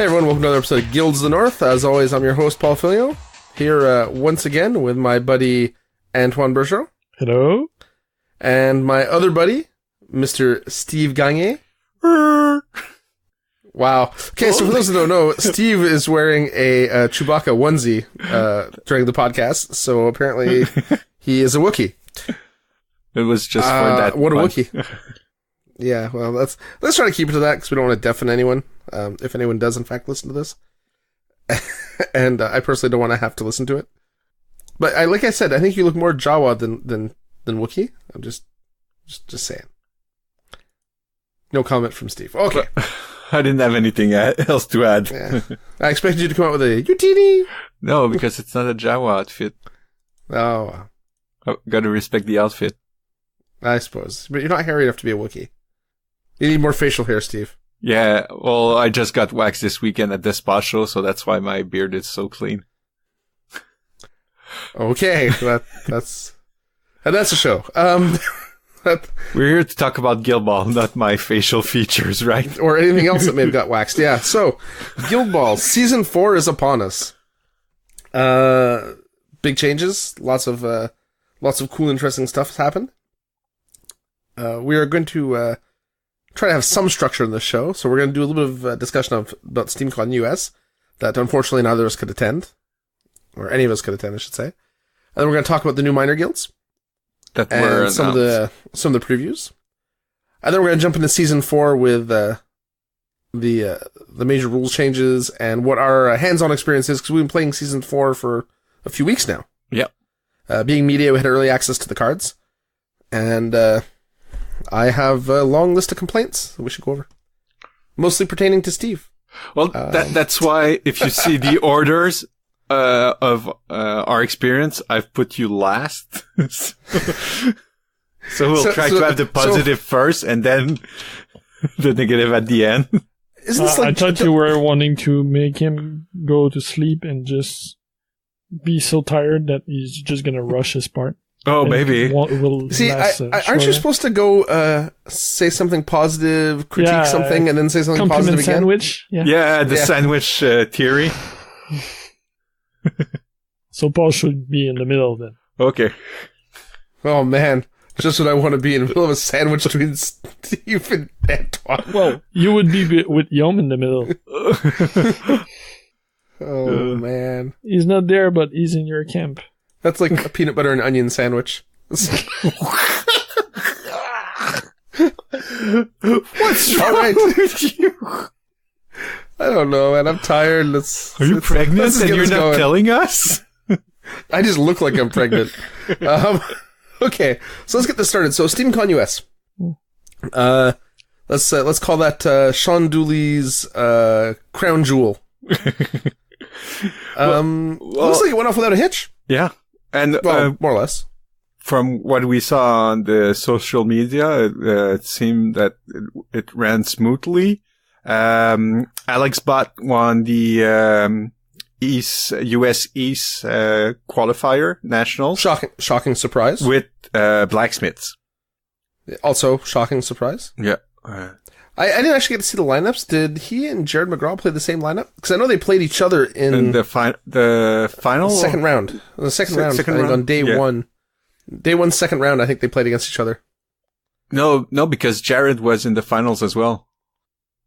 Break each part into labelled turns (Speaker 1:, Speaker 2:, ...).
Speaker 1: Hey everyone, welcome to another episode of Guilds of the North. As always, I'm your host, Paul Filio, here once again with my buddy, Antoine Bergeron.
Speaker 2: Hello.
Speaker 1: And my other buddy, Mr. Steve Gagne. Wow. Okay, so for those who don't know, Steve is wearing a Chewbacca onesie during the podcast, so apparently he is a Wookiee.
Speaker 3: It was just for that.
Speaker 1: What a Wookiee. Yeah, well, let's try to keep it to that, because we don't want to deafen anyone, if anyone does, in fact, listen to this. And I personally don't want to have to listen to it. But like I said, I think you look more Jawa than Wookiee. I'm just saying. No comment from Steve. Okay.
Speaker 3: I didn't have anything else to add.
Speaker 1: Yeah. I expected you to come out with a Utini.
Speaker 3: No, because it's not a Jawa outfit.
Speaker 1: Oh.
Speaker 3: Gotta respect the outfit.
Speaker 1: I suppose. But you're not hairy enough to be a Wookiee. You need more facial hair, Steve.
Speaker 3: Yeah, well, I just got waxed this weekend at the spa show, so that's why my beard is so clean.
Speaker 1: Okay, that's a show.
Speaker 3: We're here to talk about Guild Ball, not my facial features, right?
Speaker 1: Or anything else that may have got waxed. Yeah, so, Guild Ball, Season 4 is upon us. Big changes. Lots of cool, interesting stuff has happened. We are going to try to have some structure in this show, so we're going to do a little bit of discussion about SteamCon US that unfortunately neither of us could attend, or any of us could attend, I should say. And then we're going to talk about the new minor guilds
Speaker 3: That were
Speaker 1: and some of the previews. And then we're going to jump into Season 4 with the major rules changes and what our hands-on experience is, because we've been playing Season 4 for a few weeks now.
Speaker 3: Yep.
Speaker 1: Being media, we had early access to the cards, and I have a long list of complaints that we should go over. Mostly pertaining to Steve.
Speaker 3: Well, that's why if you see the orders of our experience, I've put you last. So we'll try to have the positive first and then the negative at the end.
Speaker 1: Isn't this like
Speaker 2: I thought you were wanting to make him go to sleep and just be so tired that he's just going to rush his part.
Speaker 3: Oh, maybe.
Speaker 1: See, aren't you supposed to go say something positive, critique something, and then say something positive again?
Speaker 2: Sandwich?
Speaker 3: Yeah, the sandwich theory.
Speaker 2: So Paul should be in the middle then.
Speaker 3: Okay.
Speaker 1: Oh, man. Just what I want to be, in the middle of a sandwich between Steve and Antoine.
Speaker 2: Well, you would be with Yom in the middle.
Speaker 1: Oh, man.
Speaker 2: He's not there, but he's in your camp.
Speaker 1: That's like a peanut butter and onion sandwich.
Speaker 3: What's
Speaker 1: All right.
Speaker 3: wrong with you?
Speaker 1: I don't know, man. I'm tired.
Speaker 3: Are you pregnant and you're not telling us?
Speaker 1: I just look like I'm pregnant. Okay, so let's get this started. So, SteamCon US. Let's call that Sean Dooley's crown jewel. Looks like it went off without a hitch.
Speaker 3: Yeah. And
Speaker 1: more or less.
Speaker 3: From what we saw on the social media, it seemed that it ran smoothly. Alex Bott won the US East qualifier nationals.
Speaker 1: Shocking surprise.
Speaker 3: With blacksmiths.
Speaker 1: Also, shocking surprise.
Speaker 3: Yeah.
Speaker 1: I didn't actually get to see the lineups. Did he and Jared McGraw play the same lineup? Because I know they played each other in
Speaker 3: the final
Speaker 1: second round. The second round. I think on day one. Day one, second round. I think they played against each other.
Speaker 3: No, because Jared was in the finals as well.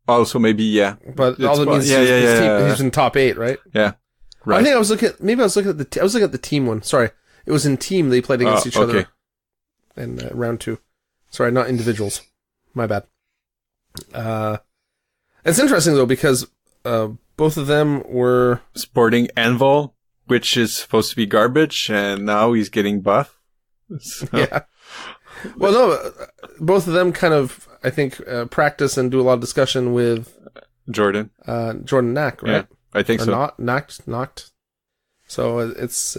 Speaker 3: Also, maybe
Speaker 1: But all that means he's in top 8, right?
Speaker 3: Yeah. Right.
Speaker 1: I think I was looking at the team one. Sorry, it was in team they played against each other in round 2. Sorry, not individuals. My bad. It's interesting though because both of them were
Speaker 3: sporting Anvil, which is supposed to be garbage, and now he's getting buff. So.
Speaker 1: Yeah. Well, no, both of them kind of, I think, practice and do a lot of discussion with
Speaker 3: Jordan
Speaker 1: Knack, right?
Speaker 3: Yeah, I think so.
Speaker 1: Knocked. So it's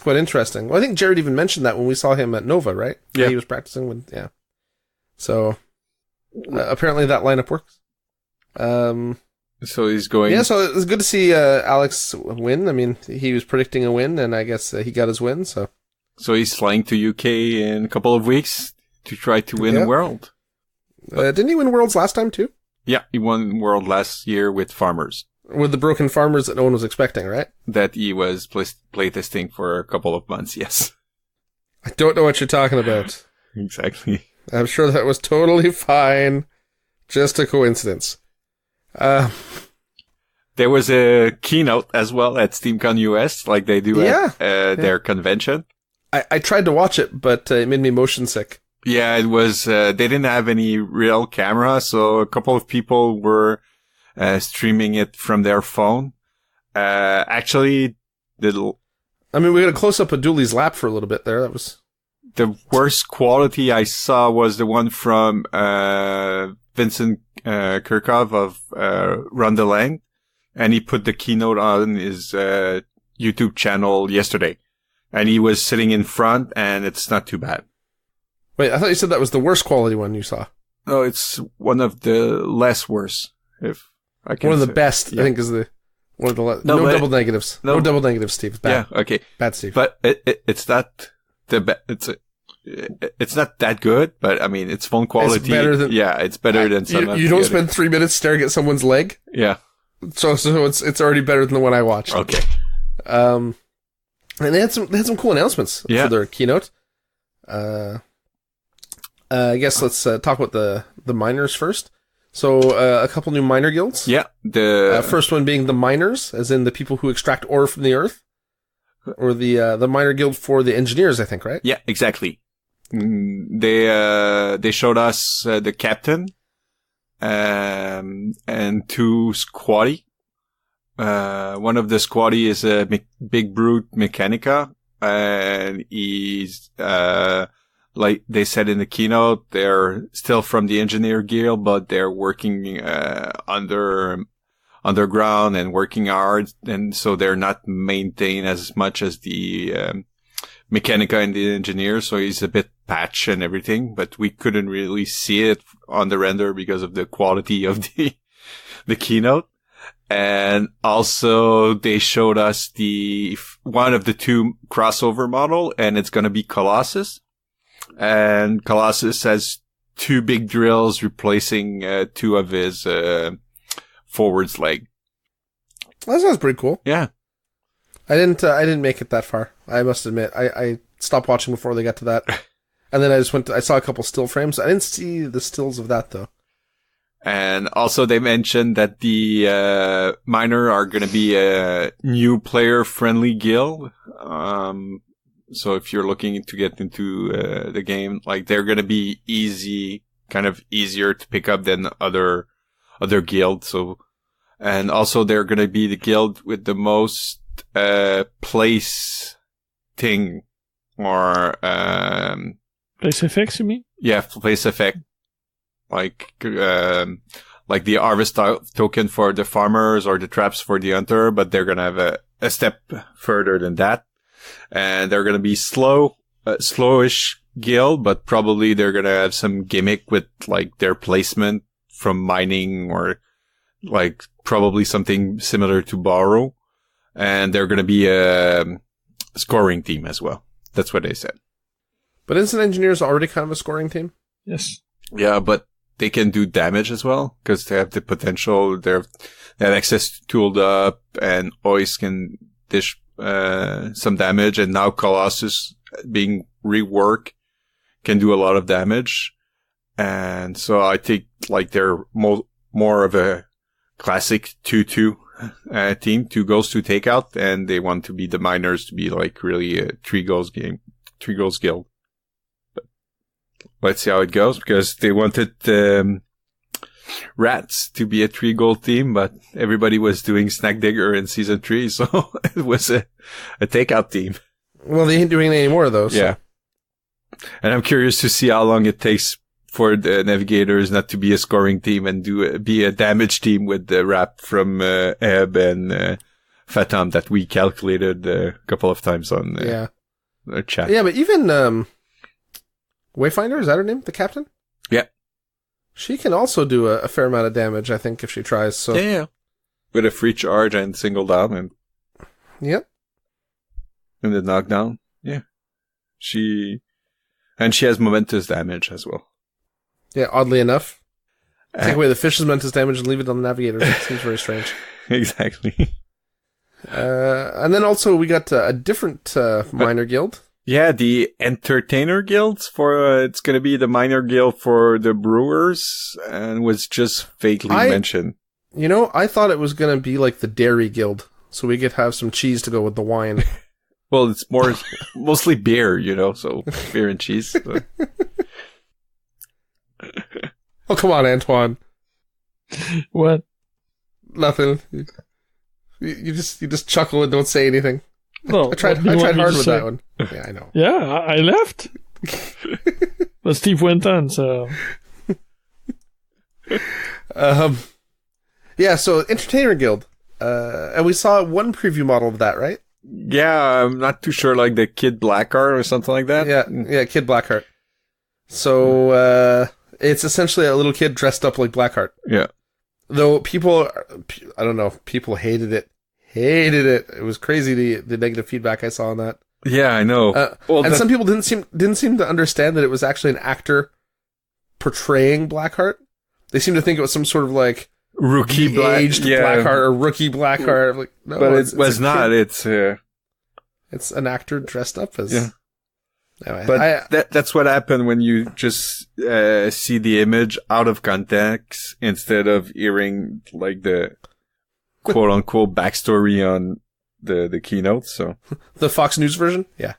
Speaker 1: quite interesting. Well, I think Jared even mentioned that when we saw him at Nova, right?
Speaker 3: Yeah.
Speaker 1: He was practicing with, So, apparently that lineup works.
Speaker 3: So he's going...
Speaker 1: Yeah, so it was good to see Alex win. I mean, he was predicting a win, and I guess he got his win, so...
Speaker 3: So he's flying to UK in a couple of weeks to try to win a world.
Speaker 1: Didn't he win Worlds last time, too?
Speaker 3: Yeah, he won World last year with Farmers.
Speaker 1: With the broken farmers that no one was expecting, right?
Speaker 3: That he was playtesting for a couple of months, yes.
Speaker 1: I don't know what you're talking about.
Speaker 3: Exactly.
Speaker 1: I'm sure that was totally fine. Just a coincidence.
Speaker 3: There was a keynote as well at SteamCon US, like they do at their convention.
Speaker 1: I tried to watch it, but it made me motion sick.
Speaker 3: Yeah, it was, they didn't have any real camera, so a couple of people were streaming it from their phone. Actually, we
Speaker 1: got a close-up of Dooley's lap for a little bit there. That was...
Speaker 3: The worst quality I saw was the one from Vincent Kirchhoff of Run the Lane, and he put the keynote on his YouTube channel yesterday. And he was sitting in front, and it's not too bad.
Speaker 1: Wait, I thought you said that was the worst quality one you saw.
Speaker 3: No, it's one of the less worse, if I can
Speaker 1: One of
Speaker 3: say.
Speaker 1: the best, yeah. I think, is the one of the no double negatives. No double negatives, Steve. Bad.
Speaker 3: Yeah, okay.
Speaker 1: Bad, Steve.
Speaker 3: But it's not it's not that good, but I mean, it's phone quality.
Speaker 1: It's better than,
Speaker 3: it's better than some.
Speaker 1: You don't spend 3 minutes staring at someone's leg.
Speaker 3: Yeah.
Speaker 1: So it's already better than the one I watched.
Speaker 3: Okay.
Speaker 1: And they had some cool announcements for their keynote. I guess let's talk about the miners first. So a couple new miner guilds.
Speaker 3: Yeah. The
Speaker 1: first one being the miners, as in the people who extract ore from the earth, or the miner guild for the engineers, I think, right?
Speaker 3: Yeah, exactly. They showed us the captain and two squatty. One of the squatty is a big brute Mechanica, and he's like they said in the keynote, they're still from the engineer guild, but they're working underground and working hard, and so they're not maintained as much as the Mechanica and the engineer. So he's a bit patched and everything, but we couldn't really see it on the render because of the quality of the keynote. And also they showed us one of the two crossover model, and it's going to be Colossus. And Colossus has two big drills replacing two of his forward's leg.
Speaker 1: That sounds pretty cool.
Speaker 3: Yeah.
Speaker 1: I didn't make it that far. I must admit. I stopped watching before they got to that. And then I saw a couple still frames. I didn't see the stills of that though.
Speaker 3: And also they mentioned that the miner are going to be a new player friendly guild. So if you're looking to get into the game, like they're going to be kind of easier to pick up than other guilds. So, and also they're going to be the guild with the most place thing or
Speaker 2: place effects, you mean?
Speaker 3: Yeah, place effect. Like the harvest token for the farmers or the traps for the hunter, but they're going to have a step further than that. And they're going to be slowish guild, but probably they're going to have some gimmick with like their placement from mining or like probably something similar to Borrow. And they're going to be a scoring team as well. That's what they said.
Speaker 1: But isn't engineers already kind of a scoring team?
Speaker 2: Yes.
Speaker 3: Yeah, but they can do damage as well because they have the potential. They have access to tooled up, and Ois can dish some damage, and now Colossus being reworked can do a lot of damage. And so I think like they're more of a classic 2-2 team, 2 goals to take out, and they want to be the miners to be like really a 3 goals guild. But let's see how it goes, because they wanted Rats to be a 3-goal team, but everybody was doing Snack Digger in season 3, so it was a takeout team.
Speaker 1: Well, they ain't doing it anymore though. So.
Speaker 3: Yeah. And I'm curious to see how long it takes for the Navigators not to be a scoring team and be a damage team with the rap from Ebb and Fathom that we calculated a couple of times on our chat.
Speaker 1: Yeah, but even Wayfinder, is that her name? The captain?
Speaker 3: Yeah.
Speaker 1: She can also do a fair amount of damage, I think, if she tries. So
Speaker 3: yeah. With a free charge and single down and
Speaker 1: yep.
Speaker 3: And the knockdown. Yeah. She has momentous damage as well.
Speaker 1: Yeah, oddly enough. Take away the fish's mentis damage and leave it on the navigator. It seems very strange.
Speaker 3: Exactly.
Speaker 1: And then also we got a different minor guild.
Speaker 3: Yeah, the Entertainer Guilds it's going to be the minor guild for the brewers, and was just vaguely mentioned.
Speaker 1: You know, I thought it was going to be like the Dairy Guild, so we could have some cheese to go with the wine.
Speaker 3: Well, it's mostly beer, so beer and cheese.
Speaker 1: Oh, come on, Antoine.
Speaker 2: What?
Speaker 1: Nothing. You just chuckle and don't say anything.
Speaker 2: No,
Speaker 1: I tried hard with that one. Yeah, I know.
Speaker 2: Yeah, I left. But Steve went on, so...
Speaker 1: Yeah, so Entertainer Guild. And we saw one preview model of that, right?
Speaker 3: Yeah, I'm not too sure, like the Kid Blackheart or something like that.
Speaker 1: Yeah, Kid Blackheart. So, it's essentially a little kid dressed up like Blackheart.
Speaker 3: Yeah.
Speaker 1: Though people hated it. It was crazy, the negative feedback I saw on that.
Speaker 3: Yeah, I know.
Speaker 1: And some people didn't seem to understand that it was actually an actor portraying Blackheart. They seemed to think it was some sort of like aged Blackheart or rookie Blackheart. Like, no,
Speaker 3: but it was not. It's
Speaker 1: an actor dressed up as. Yeah. Anyway,
Speaker 3: but that's what happened when you just see the image out of context instead of hearing like the quote unquote backstory on the keynote. So
Speaker 1: the Fox News version, yeah.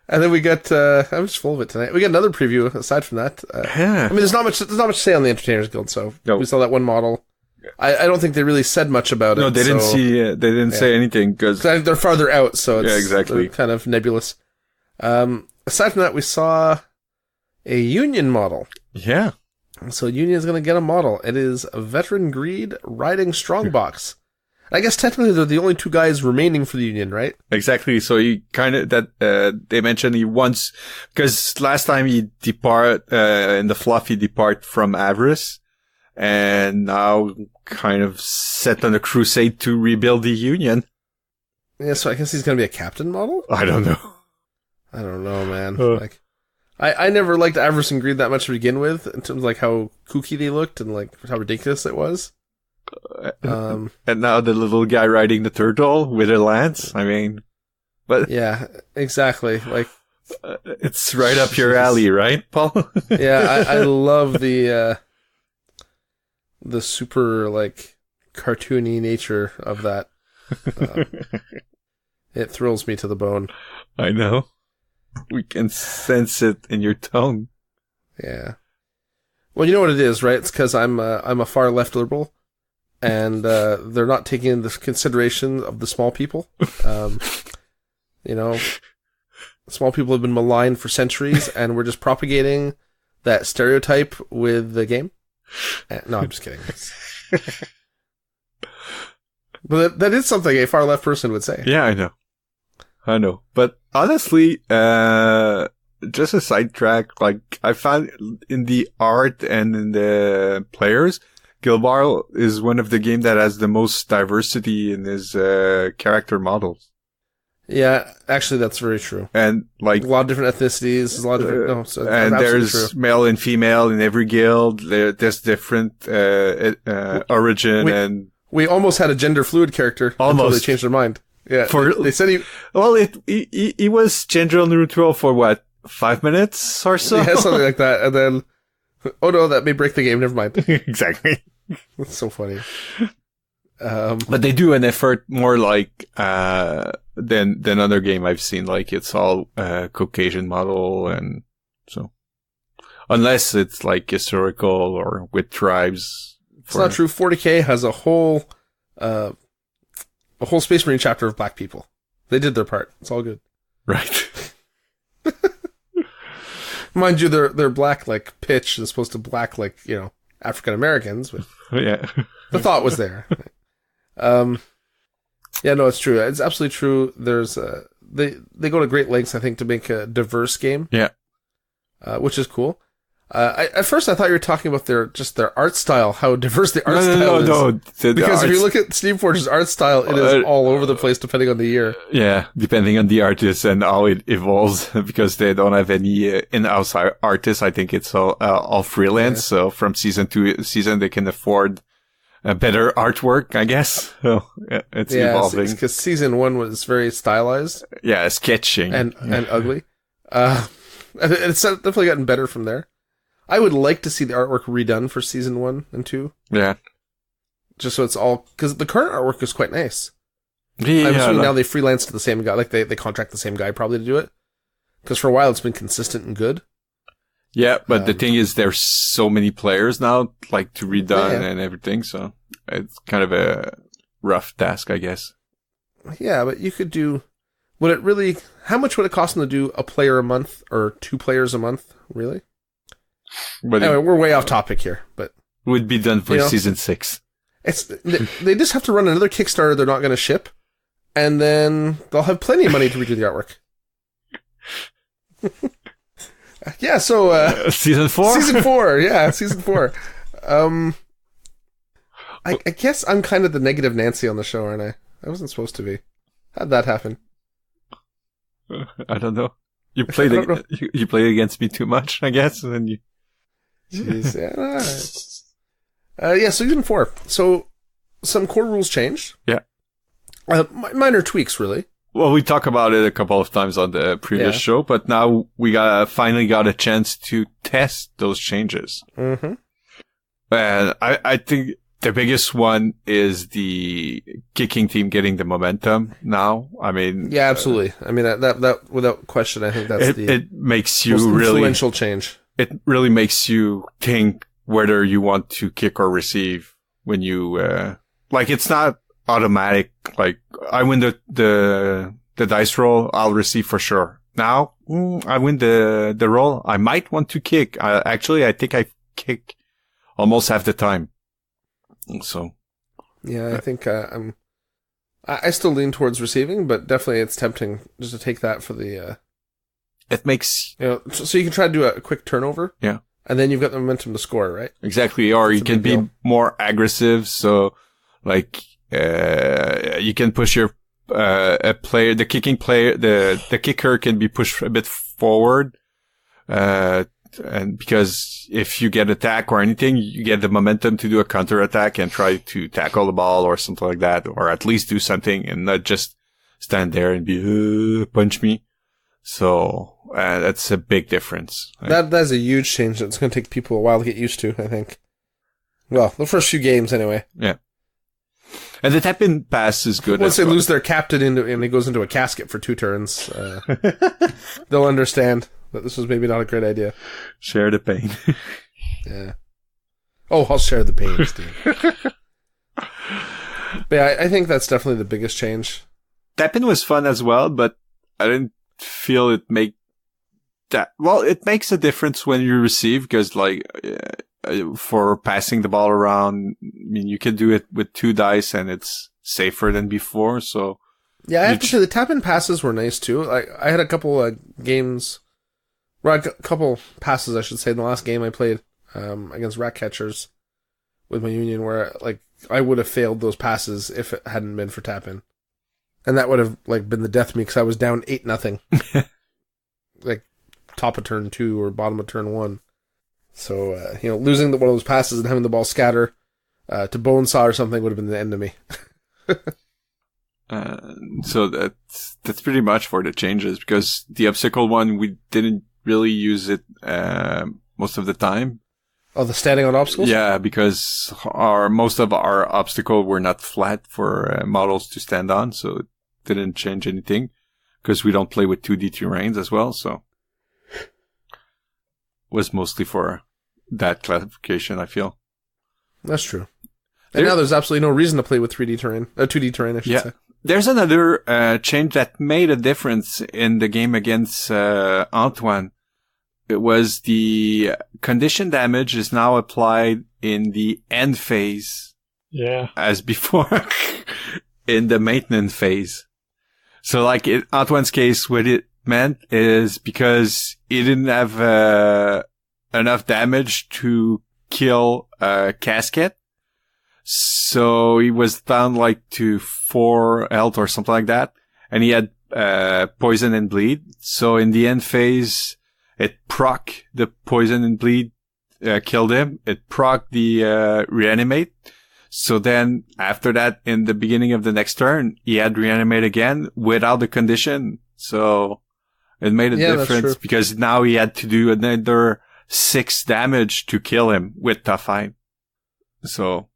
Speaker 1: And then we got I'm just full of it tonight. We got another preview aside from that. I mean, there's not much to say on the Entertainers Guild. So we saw that one model. I don't think they really said much about it.
Speaker 3: No, they didn't say anything because
Speaker 1: they're farther out, so it's
Speaker 3: exactly
Speaker 1: kind of nebulous. Aside from that, we saw a Union model.
Speaker 3: Yeah.
Speaker 1: So Union is going to get a model. It is a Veteran Greed riding Strongbox. I guess technically they're the only two guys remaining for the Union, right?
Speaker 3: Exactly. So he kind of they mentioned he wants, because last time he in the fluff he depart from Avarice, and now kind of set on a crusade to rebuild the Union.
Speaker 1: Yeah, so I guess he's going to be a captain model?
Speaker 3: I don't know.
Speaker 1: I don't know, man. Like, I never liked Avarice and Greed that much to begin with, in terms of like how kooky they looked and like how ridiculous it was.
Speaker 3: And now the little guy riding the turtle with a lance. I mean, but
Speaker 1: yeah, exactly. Like,
Speaker 3: it's right up your alley, right, Paul?
Speaker 1: Yeah, I love the super like cartoony nature of that. It thrills me to the bone.
Speaker 3: I know. We can sense it in your tone.
Speaker 1: Yeah. Well, you know what it is, right? It's because I'm a far left liberal, and they're not taking into consideration of the small people. Small people have been maligned for centuries, and we're just propagating that stereotype with the game. No, I'm just kidding. But that is something a far left person would say.
Speaker 3: Yeah, I know. But honestly, just a sidetrack, like I found in the art and in the players, Gilbar is one of the games that has the most diversity in his character models.
Speaker 1: Yeah, actually, that's very true.
Speaker 3: And like
Speaker 1: a lot of different ethnicities, a lot of different.
Speaker 3: And there's true. Male and female in every guild. There's different origin, and
Speaker 1: we almost had a gender fluid character until they changed their mind. Yeah, they said
Speaker 3: he was gender neutral for what, 5 minutes or so?
Speaker 1: Yeah, something like that. And then, oh no, that may break the game. Never mind.
Speaker 3: Exactly.
Speaker 1: That's so funny.
Speaker 3: But they do an effort more like than other game I've seen. Like it's all Caucasian model, and so unless it's like historical or with tribes.
Speaker 1: It's not true. 40K has a whole Space Marine chapter of black people. They did their part. It's all good.
Speaker 3: Right.
Speaker 1: Mind you, they're black like pitch as opposed to black like, African Americans. But
Speaker 3: yeah.
Speaker 1: The thought was there. Yeah, no, it's true. It's absolutely true. There's they go to great lengths, I think, to make a diverse game.
Speaker 3: Yeah.
Speaker 1: Which is cool. At first, I thought you were talking about their art style, how diverse the art style is.
Speaker 3: No.
Speaker 1: Because if you look at Steamforge's art style, it is all over the place depending on the year.
Speaker 3: Yeah, depending on the artist and how it evolves, because they don't have any in-house artists. I think it's all freelance. Yeah. So from season to season, they can afford a better artwork, I guess. So it's evolving.
Speaker 1: Because season 1 was very stylized.
Speaker 3: Yeah, sketching.
Speaker 1: And ugly. It's definitely gotten better from there. I would like to see the artwork redone for season 1 and 2.
Speaker 3: Yeah.
Speaker 1: Just so it's all... Because the current artwork is quite nice.
Speaker 3: Yeah,
Speaker 1: I'm assuming now they freelance to the same guy. Like, they contract the same guy probably to do it. Because for a while it's been consistent and good.
Speaker 3: Yeah, but the thing is there's so many players now, like, to redone and everything, so it's kind of a rough task, I guess.
Speaker 1: Yeah, but you could do... Would it really... How much would it cost them to do a player a month or 2 players a month, really? But anyway, we're way off topic here, but...
Speaker 3: Would be done for season 6.
Speaker 1: They just have to run another Kickstarter they're not going to ship, and then they'll have plenty of money to redo the artwork. Yeah, so...
Speaker 3: season 4?
Speaker 1: Season 4, yeah, season 4. I guess I'm kind of the negative Nancy on the show, aren't I? I wasn't supposed to be. How'd that happen?
Speaker 3: I don't know. You played you played against me too much, I guess, and then you...
Speaker 1: Jeez, yeah, all right. Yeah, season 4. So, some core rules changed.
Speaker 3: Yeah.
Speaker 1: Minor tweaks, really.
Speaker 3: Well, we talked about it a couple of times on the previous show, but now we finally got a chance to test those changes.
Speaker 1: Mm-hmm.
Speaker 3: And I think the biggest one is the kicking team getting the momentum now. I mean...
Speaker 1: Yeah, absolutely. I mean, that without question, I think that's
Speaker 3: it makes you
Speaker 1: most
Speaker 3: really...
Speaker 1: influential change.
Speaker 3: It really makes you think whether you want to kick or receive when you, like, it's not automatic. Like, I win the dice roll, I'll receive for sure. Now, I win the roll, I might want to kick. I think I kick almost half the time. So. Yeah,
Speaker 1: I think, I still lean towards receiving, but definitely it's tempting just to take that for the,
Speaker 3: it makes...
Speaker 1: so you can try to do a quick turnover.
Speaker 3: Yeah.
Speaker 1: And then you've got the momentum to score, right?
Speaker 3: Exactly. Or you can be more aggressive. So, like, you can push your, a player, the kicking player, the kicker can be pushed a bit forward. And because if you get attack or anything, you get the momentum to do a counter attack and try to tackle the ball or something like that. Or at least do something and not just stand there and be, punch me. So, that's a big difference.
Speaker 1: That's a huge change. It's going to take people a while to get used to, I think. Well, the first few games, anyway.
Speaker 3: Yeah. And the tap-in pass is good.
Speaker 1: Once they lose their captain and he goes into a casket for 2 turns, they'll understand that this was maybe not a great idea.
Speaker 3: Share the pain.
Speaker 1: Yeah. Oh, I'll share the pain, Steve. But yeah, I think that's definitely the biggest change.
Speaker 3: Tap-in was fun as well, but I didn't feel it make that... Well, it makes a difference when you receive, because, like, for passing the ball around, I mean, you can do it with 2 dice and it's safer than before, so...
Speaker 1: Yeah, I have to say, the tap-in passes were nice, too. Like, I had a couple games... Well, a couple passes, I should say, in the last game I played against rat catchers with my union, where, like, I would have failed those passes if it hadn't been for tap-in. And that would have, like, been the death of me, because I was down 8-0. Like, top of turn 2 or bottom of turn 1. So, losing one of those passes and having the ball scatter to Bonesaw or something would have been the end of me.
Speaker 3: So that's pretty much for the changes, because the obstacle one, we didn't really use it most of the time.
Speaker 1: Oh, the standing on obstacles?
Speaker 3: Yeah, because most of our obstacles were not flat for models to stand on, so it didn't change anything, because we don't play with 2D terrains as well, so it was mostly for that classification, I feel.
Speaker 1: That's true. And now there's absolutely no reason to play with 2D terrain, I should say.
Speaker 3: There's another change that made a difference in the game against Antoine. It was the condition damage is now applied in the end phase.
Speaker 2: Yeah.
Speaker 3: As before in the maintenance phase. So, like, in Antoine's case, what it meant is because he didn't have a enough damage to kill Casket. So he was down like to 4 health or something like that. And he had poison and bleed. So in the end phase, it proc the poison and bleed, killed him. It proc the reanimate. So then after that, in the beginning of the next turn, he had reanimate again without the condition. So it made a difference because now he had to do another 6 damage to kill him with Tough Fight. So.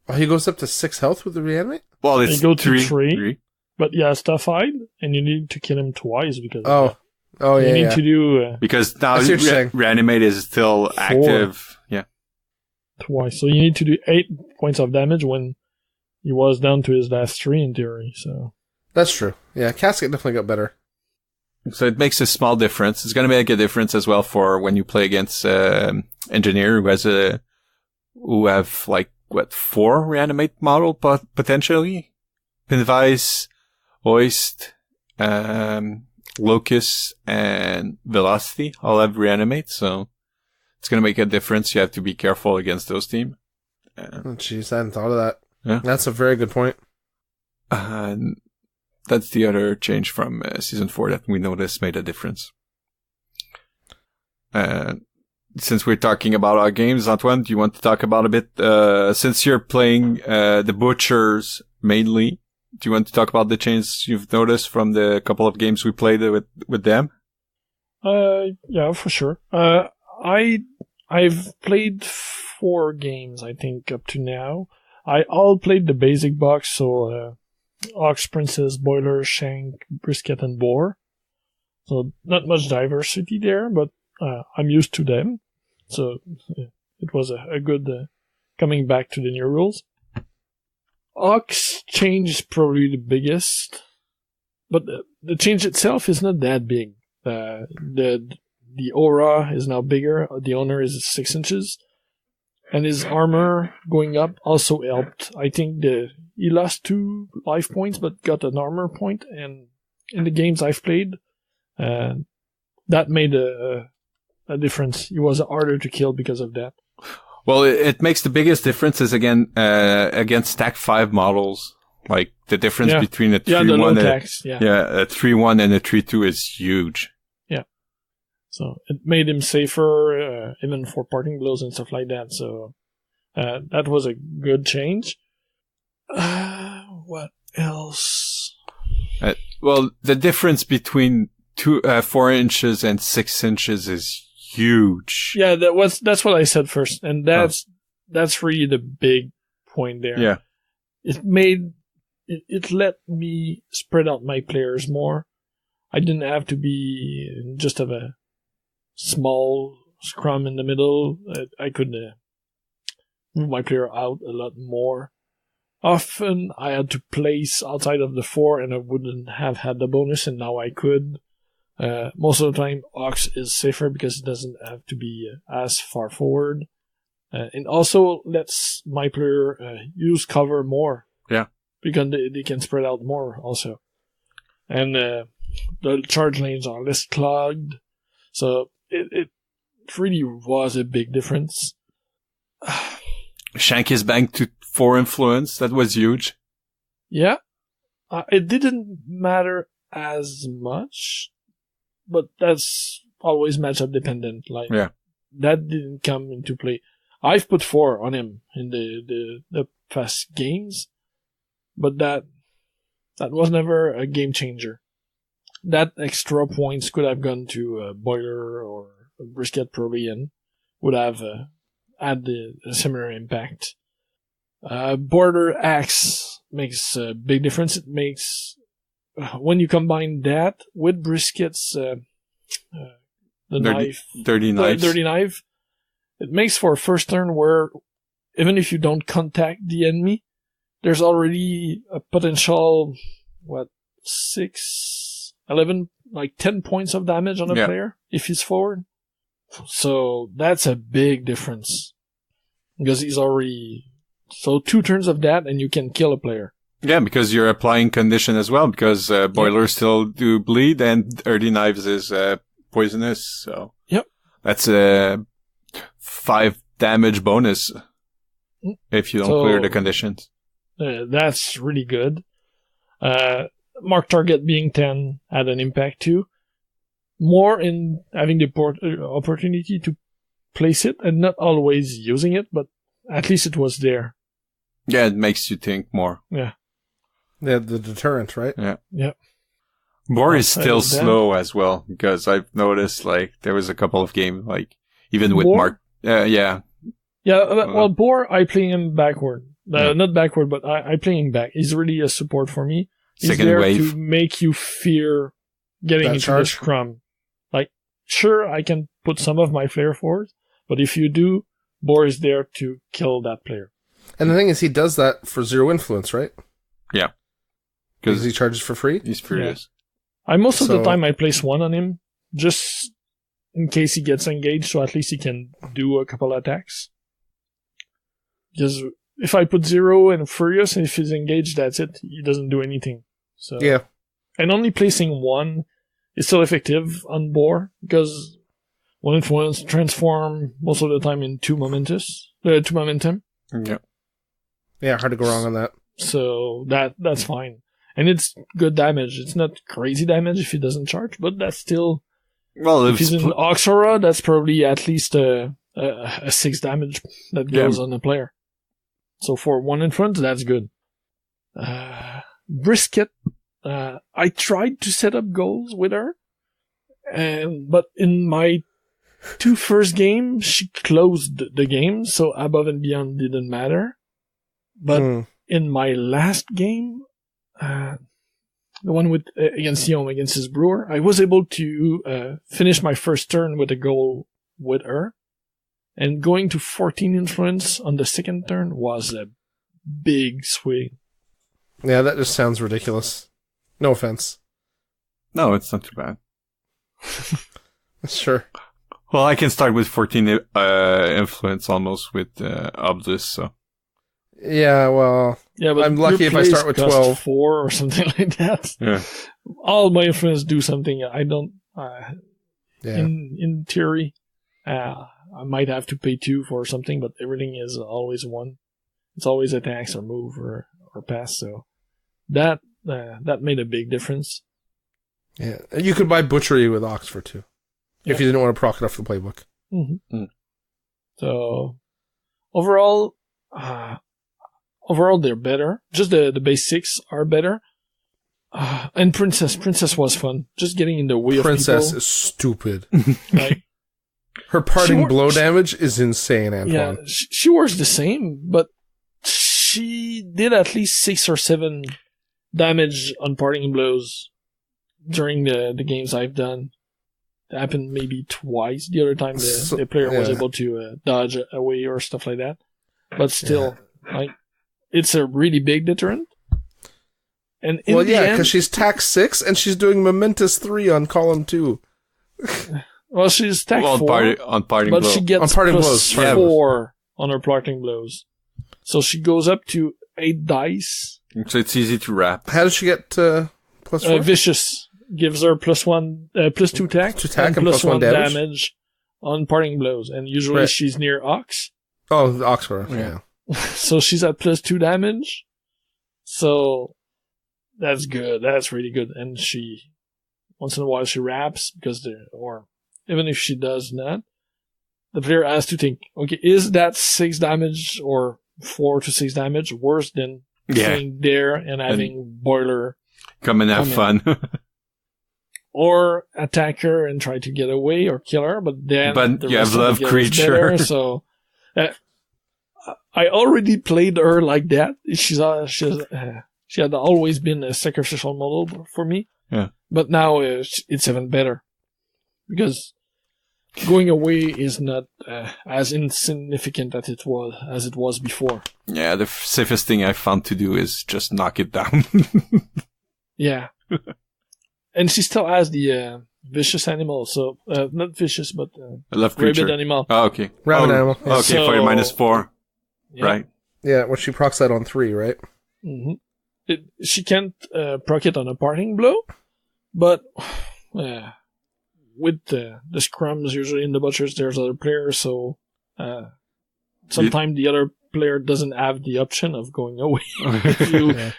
Speaker 1: Oh, he goes up to 6 health with the reanimate?
Speaker 3: Well, it's
Speaker 2: you go to
Speaker 3: 3.
Speaker 2: 3. But yeah, Tough Fight, and you need to kill him twice because
Speaker 1: Oh, yeah.
Speaker 2: You need to do
Speaker 3: because now reanimate is still
Speaker 2: 4.
Speaker 3: active. Yeah.
Speaker 2: Twice. So you need to do 8 points of damage when he was down to his last 3 in theory. So
Speaker 1: that's true. Yeah, Casket definitely got better.
Speaker 3: So it makes a small difference. It's going to make a difference as well for when you play against Engineer who have like 4 reanimate model potentially. Pinvice, Hoist, Locust, and Velocity all have reanimate, so it's going to make a difference. You have to be careful against those teams.
Speaker 1: Jeez, I hadn't thought of that.
Speaker 3: Yeah.
Speaker 1: That's a very good point.
Speaker 3: That's the other change from Season 4 that we noticed made a difference. Since we're talking about our games, Antoine, do you want to talk about a bit, since you're playing the Butchers mainly, do you want to talk about the changes you've noticed from the couple of games we played with them?
Speaker 2: Yeah, for sure. I've played 4 games, I think, up to now. I all played the basic box, so Ox, Princess, Boiler, Shank, Brisket, and Boar. So not much diversity there, but I'm used to them. So it was a good coming back to the new rules. Ox change is probably the biggest, but the change itself is not that big. The aura is now bigger. The owner is 6 inches, and his armor going up also helped. I think he lost 2 life points, but got an armor point. And in the games I've played, that made a difference. He was harder to kill because of that.
Speaker 3: Well, it makes the biggest differences again against Stack 5 models. Like the difference between a 3-1 a 3-1 and a 3-2 is huge.
Speaker 2: Yeah. So it made him safer, even for parting blows and stuff like that. So that was a good change. What else?
Speaker 3: Well, the difference between 4 inches and 6 inches is huge.
Speaker 2: Yeah, that's what I said first, and that's really the big point there.
Speaker 3: Yeah,
Speaker 2: it let me spread out my players more. I didn't have to just have a small scrum in the middle. I could move my player out a lot more. Often I had to place outside of the 4, and I wouldn't have had the bonus, and now I could. Most of the time, Ox is safer because it doesn't have to be as far forward. And also lets my player use cover more.
Speaker 3: Yeah.
Speaker 2: Because they can spread out more also. And the charge lanes are less clogged. So it really was a big difference.
Speaker 3: Shank is back to 4 influence. That was huge.
Speaker 2: Yeah. It didn't matter as much. But that's always matchup dependent. Like that didn't come into play. I've put 4 on him in the past games, but that was never a game changer. That extra points could have gone to Boiler or Brisket probably, and would have had a similar impact. Border Axe makes a big difference. It makes when you combine that with Brisket's dirty knife, it makes for a first turn where even if you don't contact the enemy, there's already a potential 6, 11, like 10 points of damage on a player if he's forward. So that's a big difference because he's already 2 turns of that and you can kill a player.
Speaker 3: Yeah, because you're applying condition as well, because boilers still do bleed and dirty knives is poisonous. So that's 5 damage bonus if you don't clear the conditions.
Speaker 2: That's really good. Mark target being 10 had an impact too. More in having the opportunity to place it and not always using it, but at least it was there.
Speaker 3: Yeah, it makes you think more.
Speaker 2: Yeah.
Speaker 1: Yeah, the deterrent, right?
Speaker 3: Yeah.
Speaker 2: Yeah.
Speaker 3: Boar is still slow as well, because I've noticed, like, there was a couple of games, like, even with
Speaker 2: Boar?
Speaker 3: Mark. Yeah.
Speaker 2: Yeah, well, Boar, I play him backward. Not backward, but I play him back. He's really a support for me. He's
Speaker 3: Second
Speaker 2: there
Speaker 3: wave.
Speaker 2: to make you fear getting into the scrum. Like, sure, I can put some of my flair forward, but if you do, Boar is there to kill that player.
Speaker 1: And the thing is, he does that for 0 influence, right?
Speaker 3: Yeah.
Speaker 1: Because he charges for free?
Speaker 3: He's furious.
Speaker 2: Yeah. Most of the time I place 1 on him, just in case he gets engaged, so at least he can do a couple attacks. Because if I put 0 and furious, and if he's engaged, that's it. He doesn't do anything. So
Speaker 1: yeah.
Speaker 2: And only placing 1 is still effective on Boar, because 1 influence transform most of the time in 2 momentum.
Speaker 3: Yeah.
Speaker 1: Yeah, hard to go wrong on that.
Speaker 2: So that's fine. And it's good damage. It's not crazy damage if he doesn't charge, but that's still...
Speaker 3: Well,
Speaker 2: if he's in Oxora, that's probably at least a 6 damage that goes on the player. So for 1 influence, that's good. Brisket, I tried to set up goals with her, but in my 2 first games, she closed the game, so above and beyond didn't matter. But in my last game, the one with against Guillaume, against his brewer, I was able to finish my first turn with a goal with her, and going to 14 influence on the second turn was a big swing.
Speaker 1: Yeah, that just sounds ridiculous. No offense.
Speaker 3: No, it's not too bad.
Speaker 1: Sure.
Speaker 3: Well, I can start with 14 influence almost with Obdus, so.
Speaker 1: Yeah, well, but I'm lucky if I start with 12.
Speaker 2: 4 or something like that.
Speaker 3: Yeah.
Speaker 2: All my influence do something. I don't. In theory, I might have to pay 2 for something, but everything is always 1. It's always attacks or move or pass. So that made a big difference.
Speaker 1: Yeah, you could buy Butchery with Oxford too, if you didn't want to proc it off the playbook.
Speaker 2: Mm-hmm. So overall, they're better. Just the basics are better. And Princess was fun. Just getting in the way of people. Princess
Speaker 1: is stupid.
Speaker 2: Like,
Speaker 1: her parting blow damage is insane, Antoine.
Speaker 2: Yeah, she works the same, but she did at least 6 or 7 damage on parting blows during the games I've done. It happened maybe twice. The other time the player was able to dodge away or stuff like that. But still, like, it's a really big deterrent. And
Speaker 1: because she's tax 6 and she's doing momentous 3 on column 2.
Speaker 2: Well, she's tax 4
Speaker 3: on parting
Speaker 2: but
Speaker 3: blow.
Speaker 2: she gets
Speaker 1: on parting
Speaker 2: plus 4 on her parting blows. So she goes up to 8 dice.
Speaker 3: So it's easy to wrap.
Speaker 1: How does she get plus 4?
Speaker 2: Vicious gives her plus 2 tack,
Speaker 1: and plus 1
Speaker 2: damage on parting blows. And usually she's near Ox.
Speaker 1: Oh, the Oxford, yeah.
Speaker 2: So she's at plus 2 damage. So that's good. That's really good. And she, once in a while, she wraps or even if she does not, the player has to think, okay, is that 6 damage or 4 to 6 damage worse than sitting there and having Boiler
Speaker 3: come and have fun?
Speaker 2: Or attack her and try to get away or kill her, but then
Speaker 3: you have love creature.
Speaker 2: Better, so I already played her like that. She had always been a sacrificial model for me.
Speaker 3: Yeah.
Speaker 2: But now it's even better because going away is not as insignificant as it was before.
Speaker 3: Yeah, the safest thing I found to do is just knock it down.
Speaker 2: Yeah. And she still has the vicious animal, so not vicious, but rabid animal.
Speaker 3: Oh, okay.
Speaker 1: Rabid animal.
Speaker 3: Yeah. Okay, for your -4, right?
Speaker 1: Yeah, well, she procs that on 3, right?
Speaker 2: Mm-hmm. She can't proc it on a parting blow, but with the scrums usually in the butchers, there's other players, so Sometimes the other player doesn't have the option of going away.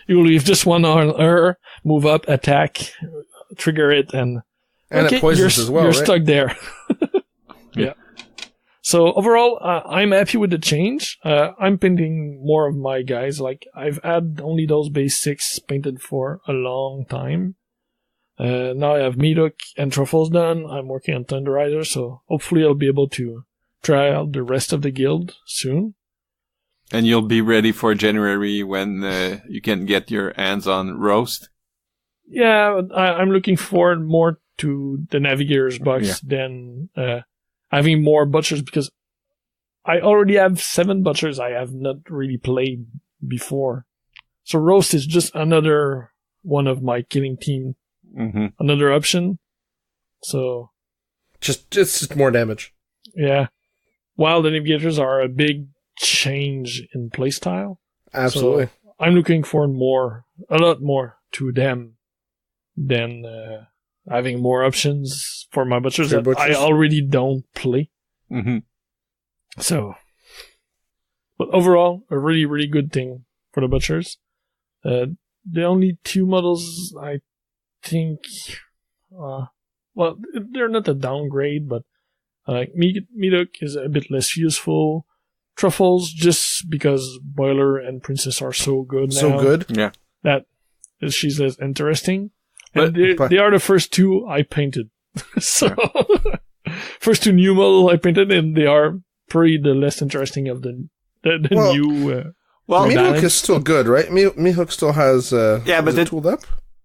Speaker 2: You leave just one on her, move up, attack, trigger it, and
Speaker 1: it poisons as well,
Speaker 2: you're
Speaker 1: right?
Speaker 2: stuck there. Yeah. So overall, I'm happy with the change. I'm painting more of my guys. Like, I've had only those base 6 painted for a long time. Now I have Meathook and Truffles done. I'm working on Thunderizer, so hopefully I'll be able to try out the rest of the guild soon.
Speaker 3: And you'll be ready for January when you can get your hands on Roast?
Speaker 2: Yeah, I'm looking forward more to the Navigator's box than having more Butchers, because I already have 7 Butchers I have not really played before. So Roast is just another one of my killing team, another option. So
Speaker 1: just more damage.
Speaker 2: Yeah. While the Navigators are a big change in playstyle.
Speaker 1: Absolutely.
Speaker 2: So I'm looking for a lot more to them than having more options for my Butchers that I already don't play. So, but overall, a really, really good thing for the Butchers. The only 2 models I think, well, they're not a downgrade, but Meathook is a bit less useful. Truffles, just because Boiler and Princess are so good now.
Speaker 1: So good?
Speaker 3: Yeah.
Speaker 2: That she's less interesting. And they are the first 2 I painted. So, first 2 new models I painted, and they are pretty the less interesting of the new...
Speaker 1: Meathook is still good, right? Meathook still has... but it's tooled up?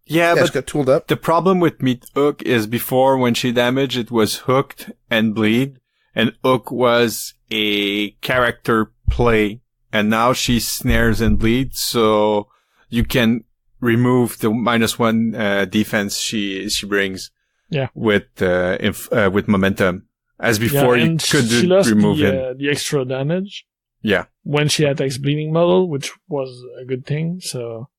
Speaker 3: Yeah, but
Speaker 1: it's got tooled up.
Speaker 3: The problem with Meathook is before, when she damaged, it was hooked and bleed, and Hook was a character play, and now she snares and bleeds, so you can remove the -1 defense she brings.
Speaker 2: Yeah.
Speaker 3: With momentum. As before, you could remove
Speaker 2: the extra damage.
Speaker 3: Yeah.
Speaker 2: When she attacks bleeding model, which was a good thing. So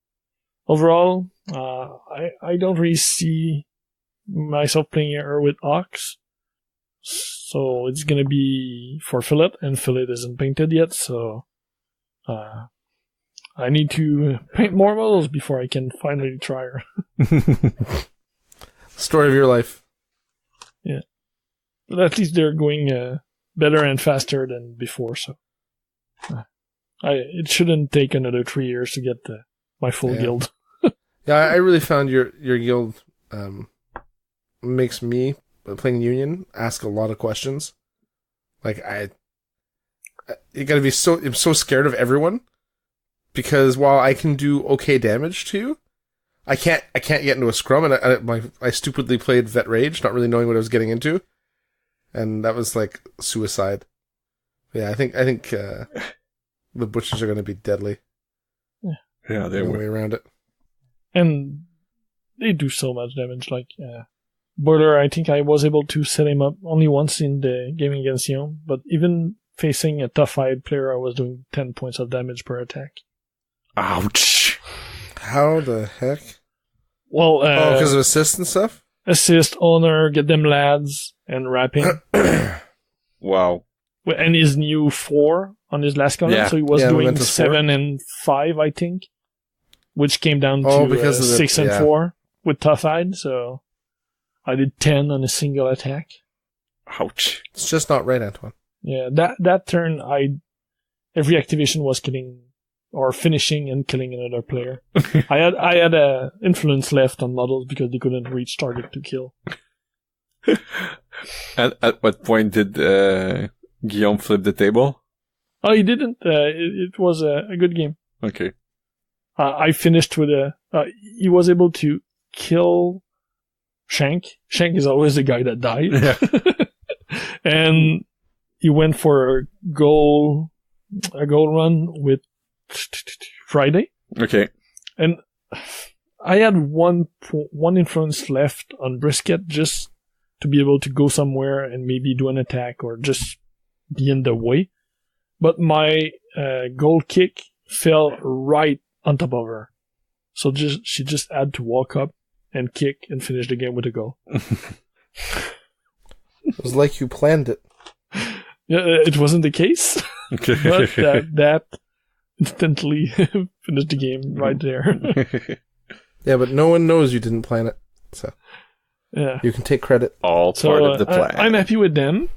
Speaker 2: overall, I don't really see myself playing her with Ox. So it's gonna be for Fillet, and Fillet isn't painted yet, so I need to paint more models before I can finally try her.
Speaker 1: Story of your life.
Speaker 2: Yeah. But at least they're going better and faster than before, so it shouldn't take another 3 years to get my full guild.
Speaker 1: Yeah, I really found your guild makes me, playing Union, ask a lot of questions. Like, you gotta be I'm so scared of everyone, because while I can do okay damage to you, I can't get into a scrum, and I stupidly played Vet Rage, not really knowing what I was getting into, and that was like suicide. Yeah, I think the Butchers are going to be deadly.
Speaker 3: Yeah, they
Speaker 1: no
Speaker 3: will.
Speaker 1: way around it.
Speaker 2: And they do so much damage. Like Boiler, I think I was able to set him up only once in the game against Sion, but even facing a tough-eyed player, I was doing 10 points of damage per attack.
Speaker 3: Ouch!
Speaker 1: How the heck?
Speaker 2: Well,
Speaker 1: because of assist and stuff?
Speaker 2: Assist, honor, get them lads, and wrapping.
Speaker 3: Wow.
Speaker 2: And his new 4 on his last column, so he was doing 7 and 5, I think, which came down to 6 and 4 with tough-eyed, so I did 10 on a single attack.
Speaker 3: Ouch.
Speaker 1: It's just not right, Antoine.
Speaker 2: Yeah, that turn, every activation was killing or finishing and killing another player. I had a influence left on models because they couldn't reach target to kill.
Speaker 3: At what point did Guillaume flip the table?
Speaker 2: Oh, he didn't. It was a good game.
Speaker 3: Okay.
Speaker 2: I finished with he was able to kill Shank. Shank is always the guy that died.
Speaker 3: Yeah.
Speaker 2: And he went for a goal run with Friday.
Speaker 3: Okay.
Speaker 2: And I had one influence left on Brisket just to be able to go somewhere and maybe do an attack or just be in the way. But my goal kick fell right on top of her. So she just had to walk up and kick and finish the game with a goal.
Speaker 1: It was like you planned it.
Speaker 2: It wasn't the case, but that instantly finished the game right there.
Speaker 1: Yeah, but no one knows you didn't plan it, so
Speaker 2: Yeah.
Speaker 1: you can take credit.
Speaker 3: All part of the plan.
Speaker 2: I'm happy with them.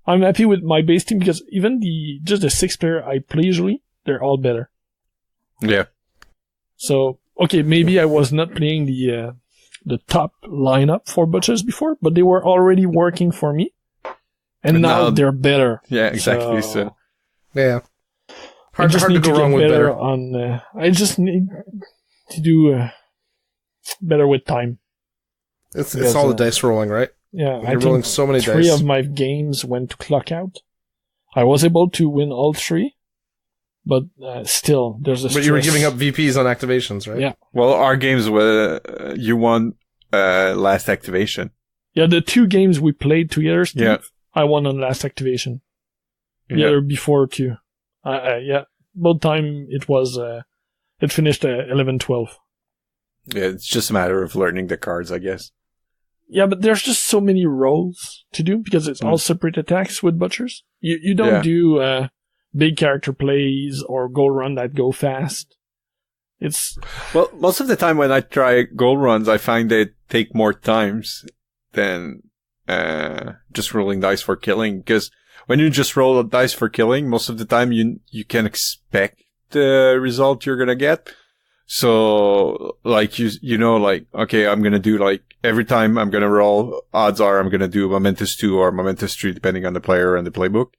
Speaker 2: I'm happy with my base team because even just the 6-player I play usually, they're all better.
Speaker 3: Yeah.
Speaker 2: So, okay, maybe I was not playing the top lineup for Butchers before, but they were already working for me. And now they're better.
Speaker 3: Yeah, exactly. So.
Speaker 1: Yeah. Hard to go wrong with better.
Speaker 2: I just need to do better with time.
Speaker 1: It's all the dice rolling, right?
Speaker 2: Yeah,
Speaker 1: You're rolling so many dice.
Speaker 2: 3 of my games went to clock out. I was able to win all 3, but still, there's a stress.
Speaker 1: But you were giving up VPs on activations, right?
Speaker 2: Yeah.
Speaker 3: Well, our games were you won last activation.
Speaker 2: Yeah, the 2 games we played together, Steve,
Speaker 3: Yeah.
Speaker 2: I won on last activation. The
Speaker 3: Yeah.
Speaker 2: other before too. Yeah, both time it was it finished 11-12.
Speaker 3: Yeah, it's just a matter of learning the cards, I guess.
Speaker 2: Yeah, but there's just so many roles to do because it's all separate attacks with Butchers. You don't do big character plays or goal run that go fast. It's
Speaker 3: Well, most of the time when I try goal runs, I find they take more times than just rolling dice for killing. Because when you just roll a dice for killing, most of the time you can expect the result you're gonna get. So, like, you know, like, okay, I'm gonna do, like, every time I'm gonna roll, odds are I'm gonna do Momentous 2 or Momentous 3, depending on the player and the playbook.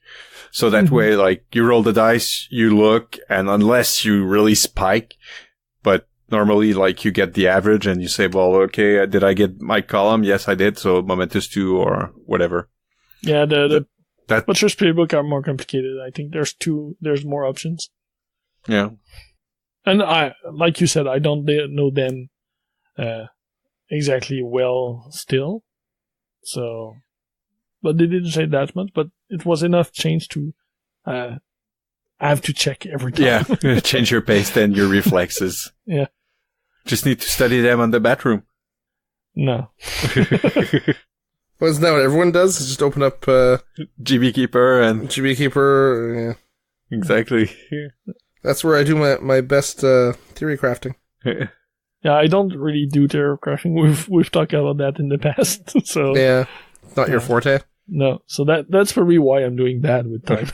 Speaker 3: So that way, like, you roll the dice, you look, and unless you really spike, but normally, like, you get the average and you say, well, okay, did I get my column? Yes, I did. So Momentous 2 or whatever.
Speaker 2: yeah, the Butcher's playbook are more complicated. I think there's more options.
Speaker 3: Yeah.
Speaker 2: And like you said, I don't know them exactly well still. So, but they didn't say that much, but it was enough change to have to check every time.
Speaker 3: Yeah. Change your pace, then your reflexes.
Speaker 2: Yeah.
Speaker 3: Just need to study them on the bathroom.
Speaker 2: No.
Speaker 1: Well, isn't that what everyone does? Is just open up
Speaker 3: GB Keeper and...
Speaker 1: GB Keeper. Yeah.
Speaker 3: Exactly.
Speaker 1: That's where I do my best theory crafting.
Speaker 2: Yeah, I don't really do terror crafting. We've talked about that in the past. So
Speaker 1: Yeah, not your forte.
Speaker 2: no. So that's probably why I'm doing bad with time.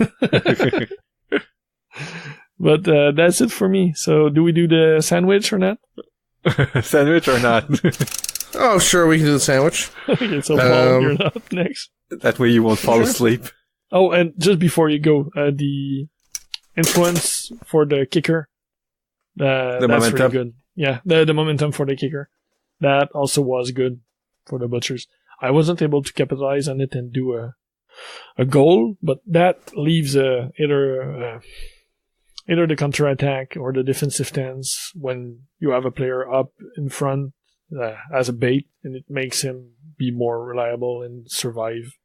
Speaker 2: But that's it for me. So do we do the sandwich or not?
Speaker 3: Sandwich or not?
Speaker 1: Oh, sure, we can do the sandwich.
Speaker 2: Okay, so Paul, you're not next.
Speaker 3: That way you won't fall asleep.
Speaker 2: Oh, and just before you go, the influence for the kicker. That's
Speaker 3: momentum.
Speaker 2: really good. Yeah, the momentum for the kicker. That also was good for the Butchers. I wasn't able to capitalize on it and do a goal, but that leaves either the counterattack or the defensive stance when you have a player up in front as a bait, and it makes him be more reliable and survive.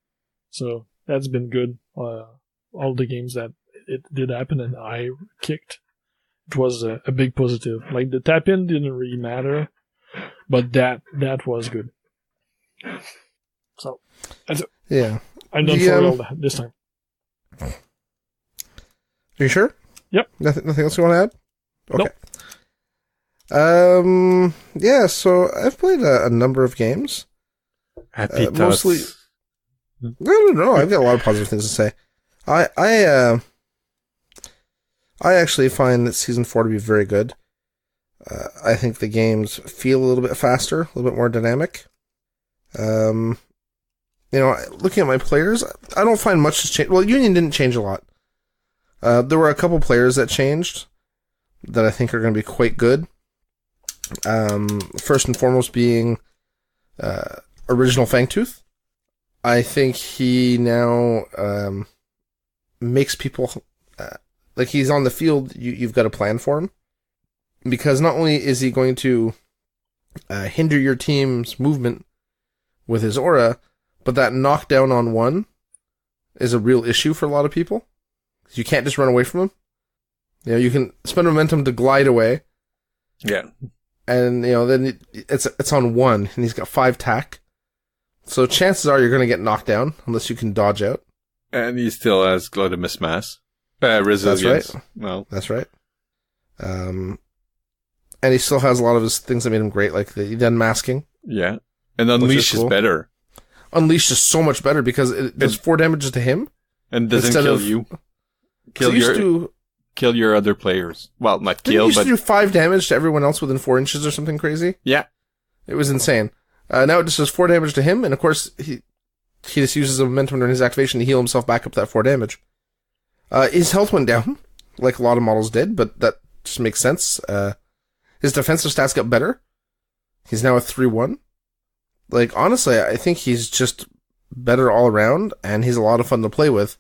Speaker 2: So that's been good. All the games that it did happen and I kicked, it was a big positive. Like the tap in didn't really matter, but that was good. So that's it.
Speaker 1: Yeah.
Speaker 2: I'm done for all that this time.
Speaker 1: Are you sure?
Speaker 2: Yep.
Speaker 1: Nothing else you want to add? Okay.
Speaker 2: Nope.
Speaker 1: Yeah, so I've played a number of games.
Speaker 3: Happy thoughts.
Speaker 1: Mostly. No, I've got a lot of positive things to say. I actually find that Season 4 to be very good. I think the games feel a little bit faster, a little bit more dynamic. You know, looking at my players, I don't find much has changed. Well, Union didn't change a lot. There were a couple players that changed that I think are going to be quite good. First and foremost being Original Fangtooth. I think he now makes people... like, he's on the field, you've got a plan for him. Because not only is he going to hinder your team's movement with his aura, but that knockdown on one is a real issue for a lot of people. You can't just run away from him. You know, you can spend momentum to glide away.
Speaker 3: Yeah.
Speaker 1: And, you know, then it's on 1, and he's got 5 tack. So chances are you're going to get knocked down, unless you can dodge out.
Speaker 3: And he still has Glutamus Mass. Resilience.
Speaker 1: That's right.
Speaker 3: Well,
Speaker 1: That's right. And he still has a lot of his things that made him great, like the unmasking.
Speaker 3: yeah. And Unleash is
Speaker 1: cool.
Speaker 3: better.
Speaker 1: Unleash is so much better because it does 4 damage to him.
Speaker 3: And doesn't
Speaker 1: Instead
Speaker 3: kill
Speaker 1: of-
Speaker 3: you.
Speaker 1: So
Speaker 3: Kill your other players. Well, not
Speaker 1: didn't
Speaker 3: kill,
Speaker 1: he used
Speaker 3: but
Speaker 1: to do 5 damage to everyone else within 4 inches or something crazy?
Speaker 3: yeah.
Speaker 1: It was insane. Now it just does 4 damage to him, and of course, he just uses the momentum during his activation to heal himself back up that 4 damage. His health went down, like a lot of models did, but that just makes sense. His defensive stats got better. He's now a 3-1. Like, honestly, I think he's just better all around, and he's a lot of fun to play with.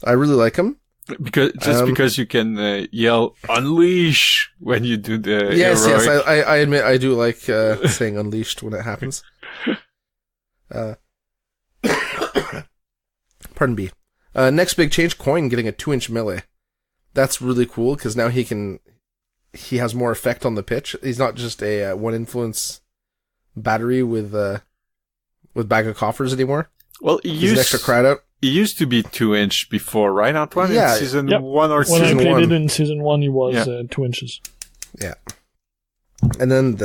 Speaker 1: I really like him.
Speaker 3: Because you can yell "Unleash" when you do the
Speaker 1: Yes,
Speaker 3: heroic.
Speaker 1: I admit I do like saying "unleashed" when it happens. Pardon me. Next big change: Coin getting a 2-inch melee. That's really cool because now he has more effect on the pitch. He's not just a 1 influence battery with bag of coffers anymore.
Speaker 3: Well,
Speaker 1: He's an extra crowd out.
Speaker 3: It used to be 2-inch before, right, Antoine?
Speaker 1: Yeah.
Speaker 3: In season
Speaker 2: Yep.
Speaker 3: 1 or
Speaker 2: When I
Speaker 3: season
Speaker 2: played
Speaker 1: 1.
Speaker 2: it in season 1, he was
Speaker 3: Yeah.
Speaker 2: 2 inches.
Speaker 1: Yeah. And then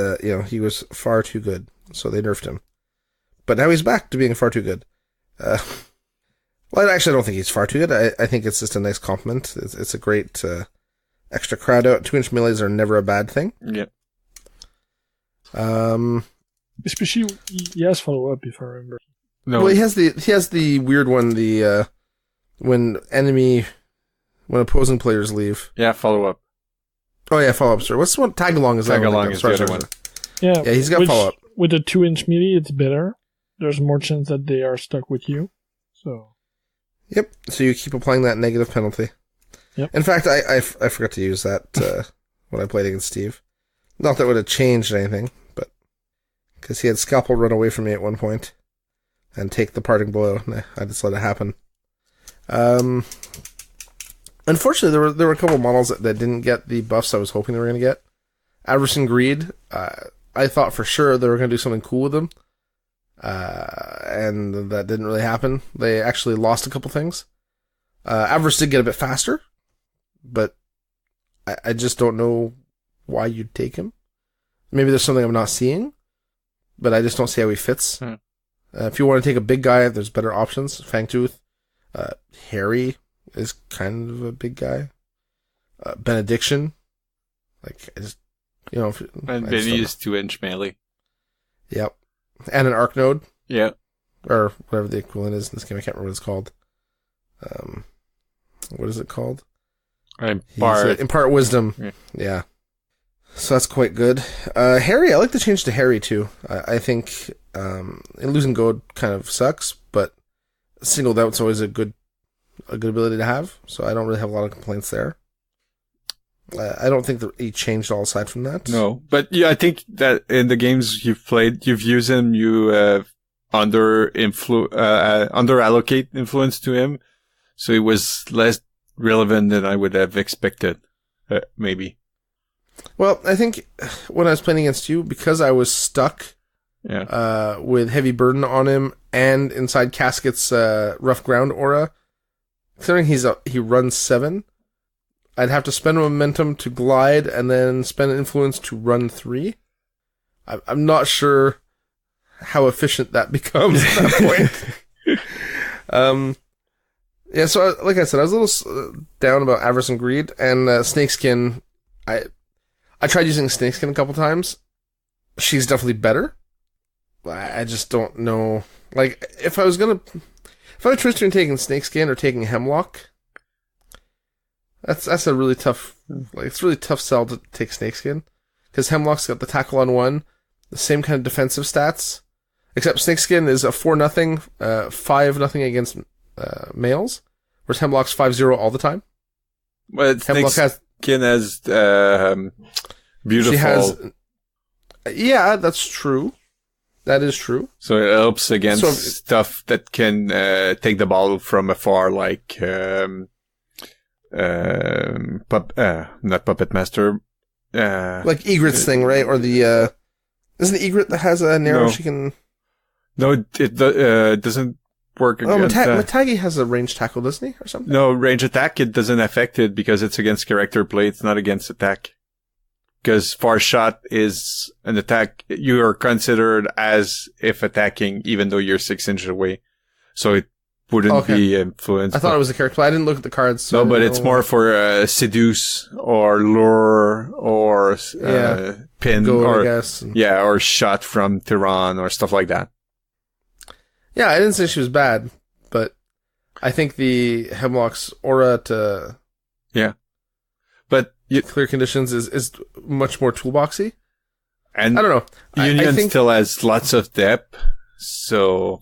Speaker 1: he was far too good, so they nerfed him. But now he's back to being far too good. Well, actually, I don't think he's far too good. I think it's just a nice compliment. It's a great extra crowd out. 2-inch melees are never a bad thing.
Speaker 3: Yeah.
Speaker 2: Especially, he has follow-up, if I remember.
Speaker 3: No.
Speaker 1: Well, he has the weird one. When opposing players leave.
Speaker 3: Yeah, follow up.
Speaker 1: Oh yeah, follow up. Sorry, what's the one? Tag along is that
Speaker 3: Tag
Speaker 1: one?
Speaker 3: along is the other one.
Speaker 2: Yeah,
Speaker 1: Yeah, he's got follow up.
Speaker 2: With a 2-inch melee, it's better. There's more chance that they are stuck with you. So.
Speaker 1: Yep. So you keep applying that negative penalty.
Speaker 2: Yep.
Speaker 1: In fact, I forgot to use that when I played against Steve. Not that it would have changed anything, but because he had Scalpel run away from me at one point and take the parting blow, I just let it happen. Unfortunately, there were a couple of models that didn't get the buffs I was hoping they were going to get. Avarice and Greed, I thought for sure they were going to do something cool with them. And that didn't really happen. They actually lost a couple things. Avarice did get a bit faster, but I just don't know why you'd take him. Maybe there's something I'm not seeing, but I just don't see how he fits. If you want to take a big guy, there's better options. Fangtooth. Harry is kind of a big guy. Benediction. Like, I just,
Speaker 3: And Benny is 2-inch melee.
Speaker 1: Yep. And an arc node.
Speaker 3: Yeah.
Speaker 1: Or whatever the equivalent is in this game. I can't remember what it's called. What is it called? Impart wisdom. Yeah. So that's quite good. Harry, I like the change to Harry too. I think losing gold kind of sucks, but singled out's always a good ability to have. So I don't really have a lot of complaints there. I don't think that he changed all aside from that.
Speaker 3: No, but yeah, I think that in the games you've played, you've used him, you under allocate influence to him, so it was less relevant than I would have expected, maybe.
Speaker 1: Well, I think when I was playing against you, because I was stuck with heavy burden on him and inside Casket's rough ground aura, considering he runs 7, I'd have to spend momentum to glide and then spend influence to run 3. I'm not sure how efficient that becomes at that point. Yeah, so like I said, I was a little down about Avarice and Greed, and Snakeskin, I tried using Snakeskin a couple times. She's definitely better. I just don't know. Like, if I was choosing between taking Snakeskin or taking Hemlock, that's a really tough, it's a really tough sell to take Snakeskin. Because Hemlock's got the tackle on 1, the same kind of defensive stats, except Snakeskin is a 4-0, 5-0 against males, whereas Hemlock's 5-0 all the time.
Speaker 3: Well, Snakeskin has beautiful.
Speaker 1: She has. Yeah, that's true. That is true.
Speaker 3: So it helps against stuff that can take the ball from afar, like not Puppet Master.
Speaker 1: Like Egret's thing, right? Or the isn't it Egret that has an arrow she can?
Speaker 3: No, it doesn't work
Speaker 1: Oh,
Speaker 3: against
Speaker 1: Matagi has a ranged tackle, doesn't he, or something?
Speaker 3: No, range attack, it doesn't affect it because it's against character play. It's not against attack. Because far shot is an attack. You are considered as if attacking, even though you're 6 inches away. So it wouldn't be influenced.
Speaker 1: I thought it was a character play. I didn't look at the cards. So
Speaker 3: no, but it's more for seduce or lure or pin
Speaker 1: Goal,
Speaker 3: or
Speaker 1: I guess.
Speaker 3: or shot from Tehran or stuff like that.
Speaker 1: Yeah, I didn't say she was bad, but I think the Hemlock's aura to
Speaker 3: But
Speaker 1: clear conditions is much more toolboxy.
Speaker 3: And
Speaker 1: I don't know.
Speaker 3: Union
Speaker 1: I think
Speaker 3: still has lots of depth, so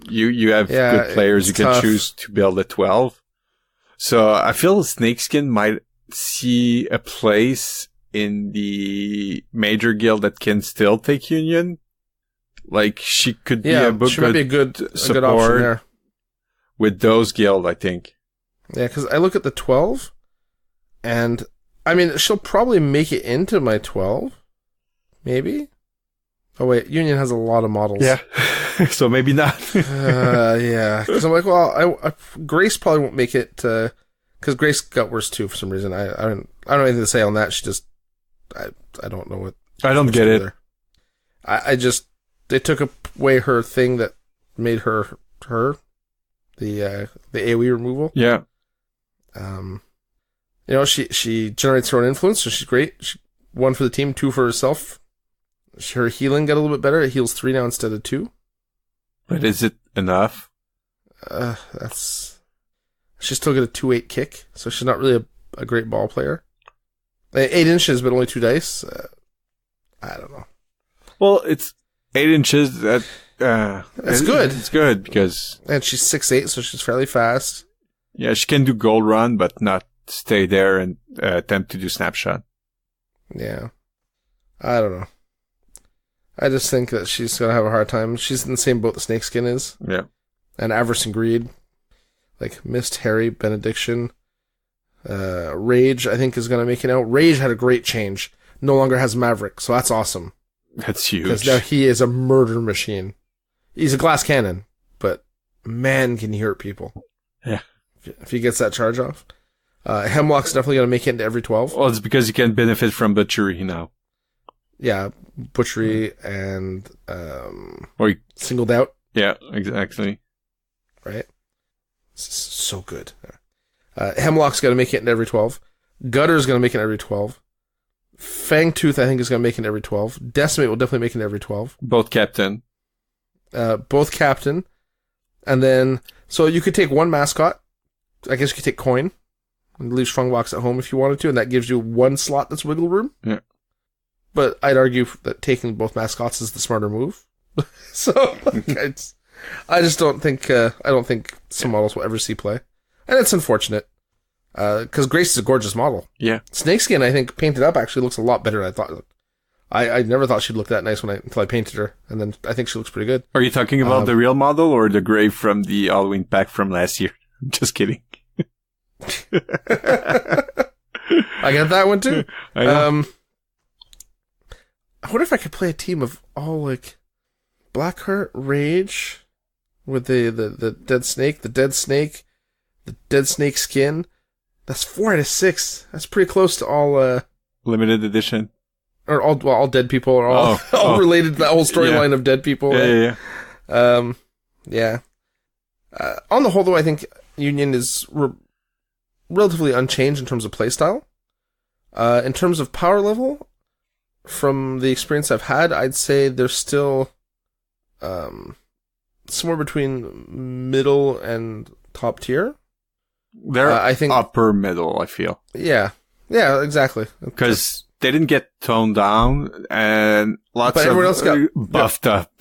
Speaker 3: you have good players you can
Speaker 1: tough.
Speaker 3: choose to build a 12. So I feel Snakeskin might see a place in the major guild that can still take Union. Like she could be
Speaker 1: she might be a good option
Speaker 3: support
Speaker 1: there.
Speaker 3: with those guild, I think.
Speaker 1: Yeah, because I look at the 12, and I mean she'll probably make it into my 12, maybe. Oh wait, Union has a lot of models.
Speaker 3: Yeah, so maybe not.
Speaker 1: Yeah, because I'm like, well, Grace probably won't make it because Grace got worse too for some reason. I don't have anything to say on that. She just I don't know what.
Speaker 3: I don't get it.
Speaker 1: I just they took away her thing that made her the AoE removal.
Speaker 3: Yeah.
Speaker 1: You know, she generates her own influence, so she's great. She, 1 for the team, 2 for herself. Her healing got a little bit better. It heals 3 now instead of 2.
Speaker 3: But is it enough?
Speaker 1: She's still got a 2-8 kick, so she's not really a great ball player. 8 inches, but only 2 dice. I don't know.
Speaker 3: Well, it's 8 inches. That's
Speaker 1: good.
Speaker 3: It's good because...
Speaker 1: And she's 6'8", so she's fairly fast.
Speaker 3: Yeah, she can do gold run, but not stay there and attempt to do snapshot.
Speaker 1: Yeah. I don't know. I just think that she's going to have a hard time. She's in the same boat the Snakeskin is.
Speaker 3: Yeah.
Speaker 1: And Avarice and Greed. Like Mist, Harry, Benediction. Rage, I think, is going to make it out. Rage had a great change. No longer has Maverick, so that's awesome.
Speaker 3: That's huge.
Speaker 1: Because now he is a murder machine. He's a glass cannon, but man, can he hurt people.
Speaker 3: Yeah.
Speaker 1: If he gets that charge off. Hemlock's definitely going to make it into every 12.
Speaker 3: Well, it's because you can benefit from butchery now.
Speaker 1: Yeah, butchery and
Speaker 3: or
Speaker 1: singled out.
Speaker 3: Yeah, exactly.
Speaker 1: Right? So good. Hemlock's going to make it into every 12. Gutter's going to make it every 12. Fangtooth, I think, is going to make it every 12. Decimate will definitely make it every 12.
Speaker 3: Both captain.
Speaker 1: Both captain. And then, so you could take 1 mascot. I guess you could take coin. And leave Strongbox at home if you wanted to, and that gives you 1 slot that's wiggle room.
Speaker 3: Yeah.
Speaker 1: But I'd argue that taking both mascots is the smarter move. So, I just don't think, I don't think some models will ever see play. And it's unfortunate. Because Grace is a gorgeous model.
Speaker 3: Yeah.
Speaker 1: Snakeskin, I think, painted up actually looks a lot better than I thought. I never thought she'd look that nice until I painted her, and then I think she looks pretty good.
Speaker 3: Are you talking about the real model or the gray from the Halloween pack from last year? Just kidding.
Speaker 1: I got that one too.
Speaker 3: I know.
Speaker 1: I wonder if I could play a team of all like Blackheart, Rage, with the dead snake, the dead snake skin. That's 4 out of 6. That's pretty close to all
Speaker 3: limited edition.
Speaker 1: Or all dead people, or all related to that whole storyline of dead people.
Speaker 3: Yeah,
Speaker 1: right? Yeah. On the whole, though, I think Union is relatively unchanged in terms of playstyle. In terms of power level, from the experience I've had, I'd say they're still somewhere between middle and top tier.
Speaker 3: They're
Speaker 1: I think
Speaker 3: upper middle, I feel.
Speaker 1: Yeah, exactly.
Speaker 3: Because they didn't get toned down, and lots
Speaker 1: everyone
Speaker 3: of
Speaker 1: else got
Speaker 3: buffed up.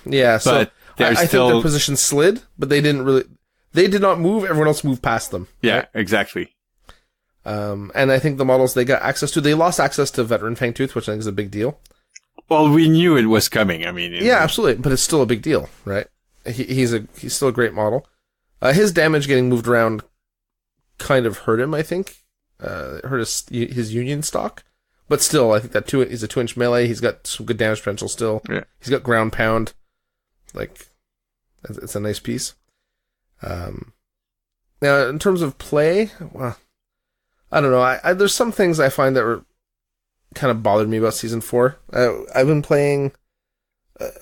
Speaker 1: Yeah, so
Speaker 3: but
Speaker 1: I think their position slid, but they did not move. Everyone else moved past them.
Speaker 3: Yeah,
Speaker 1: right?
Speaker 3: exactly.
Speaker 1: And I think the models they got access to, they lost access to Veteran Fangtooth, which I think is a big deal.
Speaker 3: Well, we knew it was coming. I mean,
Speaker 1: yeah, absolutely, but it's still a big deal, right? He's still a great model. His damage getting moved around kind of hurt him, I think. Hurt his Union stock. But still, I think that he's a 2-inch melee. He's got some good damage potential still.
Speaker 3: Yeah.
Speaker 1: He's got ground pound. Like, it's a nice piece. Now, in terms of play, well, I don't know. There's some things I find that were kind of bothered me about Season 4. I've been playing...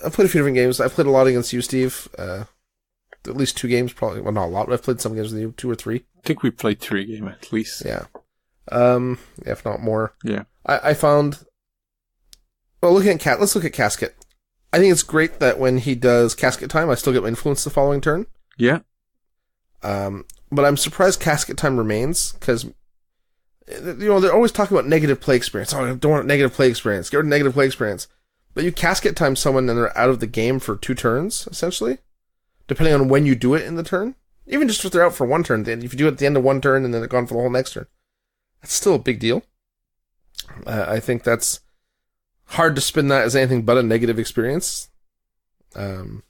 Speaker 1: I've played a few different games. I've played a lot against you, Steve. At least 2 games, probably. Well, not a lot, but I've played some games with you, 2 or 3.
Speaker 3: I think we played 3 games at least.
Speaker 1: Yeah. If not more.
Speaker 3: Yeah.
Speaker 1: I found... Well, let's look at Casket. I think it's great that when he does Casket Time, I still get my influence the following turn.
Speaker 3: Yeah.
Speaker 1: But I'm surprised Casket Time remains, because, they're always talking about negative play experience. Oh, I don't want negative play experience. Get rid of negative play experience. But you Casket Time someone and they're out of the game for 2 turns, essentially. Depending on when you do it in the turn. Even just if they're out for 1 turn. If you do it at the end of 1 turn and then they're gone for the whole next turn. That's still a big deal. I think that's hard to spin that as anything but a negative experience. And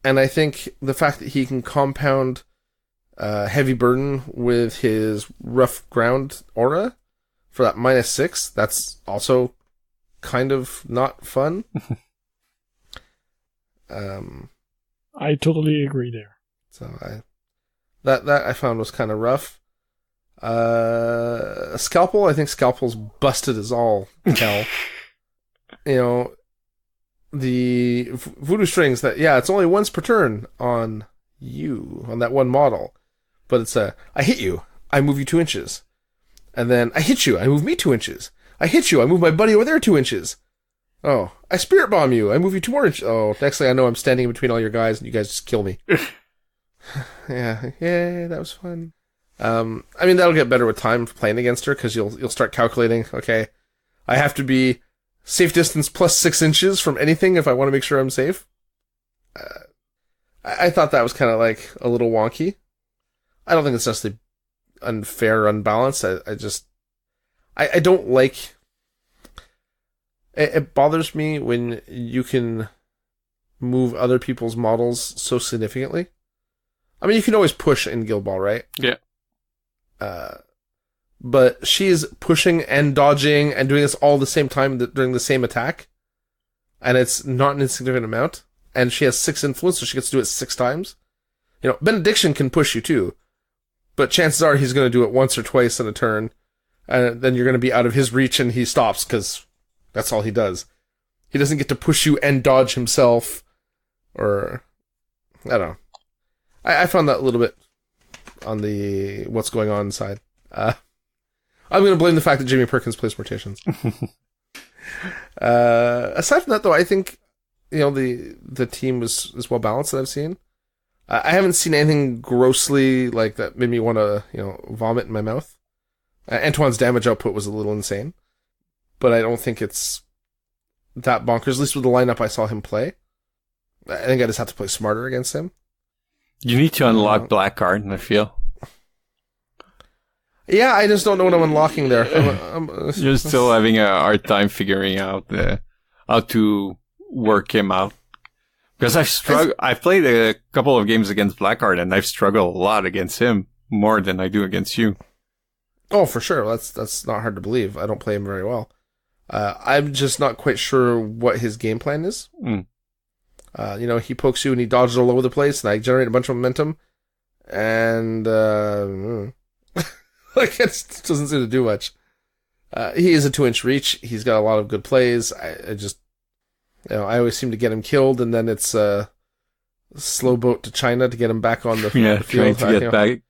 Speaker 1: I think the fact that he can compound Heavy Burden with his Rough Ground aura for that -6, that's also kind of not fun.
Speaker 2: I totally agree there.
Speaker 1: So that I found was kind of rough. Scalpel, I think Scalpel's busted as all hell. The Voodoo Strings, it's only once per turn on you, on that one model. But it's I hit you, I move you 2 inches. And then I hit you, I move me 2 inches. I hit you, I move my buddy over there 2 inches. Oh, I Spirit Bomb you, I move you 2 more inches. Oh, next thing I know, I'm standing in between all your guys and you guys just kill me. Yeah, that was fun. That'll get better with time playing against her, because you'll start calculating, okay, I have to be safe distance plus 6 inches from anything if I want to make sure I'm safe. I thought that was kind of like a little wonky. I don't think it's necessarily unfair or unbalanced. I don't like... It bothers me when you can move other people's models so significantly. You can always push in Guild Ball, right?
Speaker 3: Yeah.
Speaker 1: But she's pushing and dodging and doing this all at the same time during the same attack. And it's not an insignificant amount. And she has 6 influence, so she gets to do it 6 times. Benediction can push you too. But chances are he's going to do it once or twice in a turn. And then you're going to be out of his reach and he stops, because that's all he does. He doesn't get to push you and dodge himself. Or... I don't know. I found that a little bit on the what's going on side. I'm going to blame the fact that Jamie Perkins plays Morticians. Aside from that, though, I think the team is well balanced that I've seen. I haven't seen anything grossly like that made me want to vomit in my mouth. Antoine's damage output was a little insane, but I don't think it's that bonkers. At least with the lineup I saw him play. I think I just have to play smarter against him.
Speaker 3: You need to unlock Blackguard, I feel.
Speaker 1: Yeah, I just don't know what I'm unlocking there.
Speaker 3: You're still having a hard time figuring out how to work him out. Because I've played a couple of games against Blackguard, and I've struggled a lot against him, more than I do against you.
Speaker 1: Oh, for sure. That's not hard to believe. I don't play him very well. I'm just not quite sure what his game plan is. He pokes you and he dodges all over the place, and I generate a bunch of momentum, and it doesn't seem to do much. He is a 2-inch reach. He's got a lot of good plays. I always seem to get him killed, and then it's slow boat to China to get him back on the field.
Speaker 3: Trying to get back.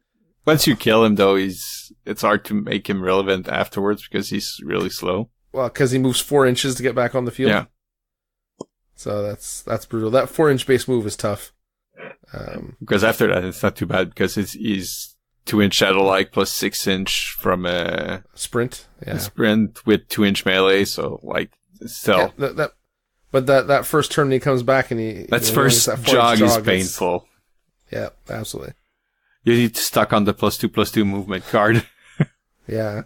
Speaker 3: Once you kill him, though, it's hard to make him relevant afterwards because he's really slow.
Speaker 1: Well, because he moves 4 inches to get back on the field.
Speaker 3: Yeah.
Speaker 1: So that's brutal. That 4-inch base move is tough.
Speaker 3: Because after that, it's not too bad because he's 2-inch Shadow-like plus 6-inch from a
Speaker 1: sprint. Yeah.
Speaker 3: A sprint with 2-inch melee. So still.
Speaker 1: Yeah, but that first turn he comes back and
Speaker 3: that first jog is painful.
Speaker 1: Yeah, absolutely.
Speaker 3: You need to stuck on the +2/+2 movement card.
Speaker 1: Yeah.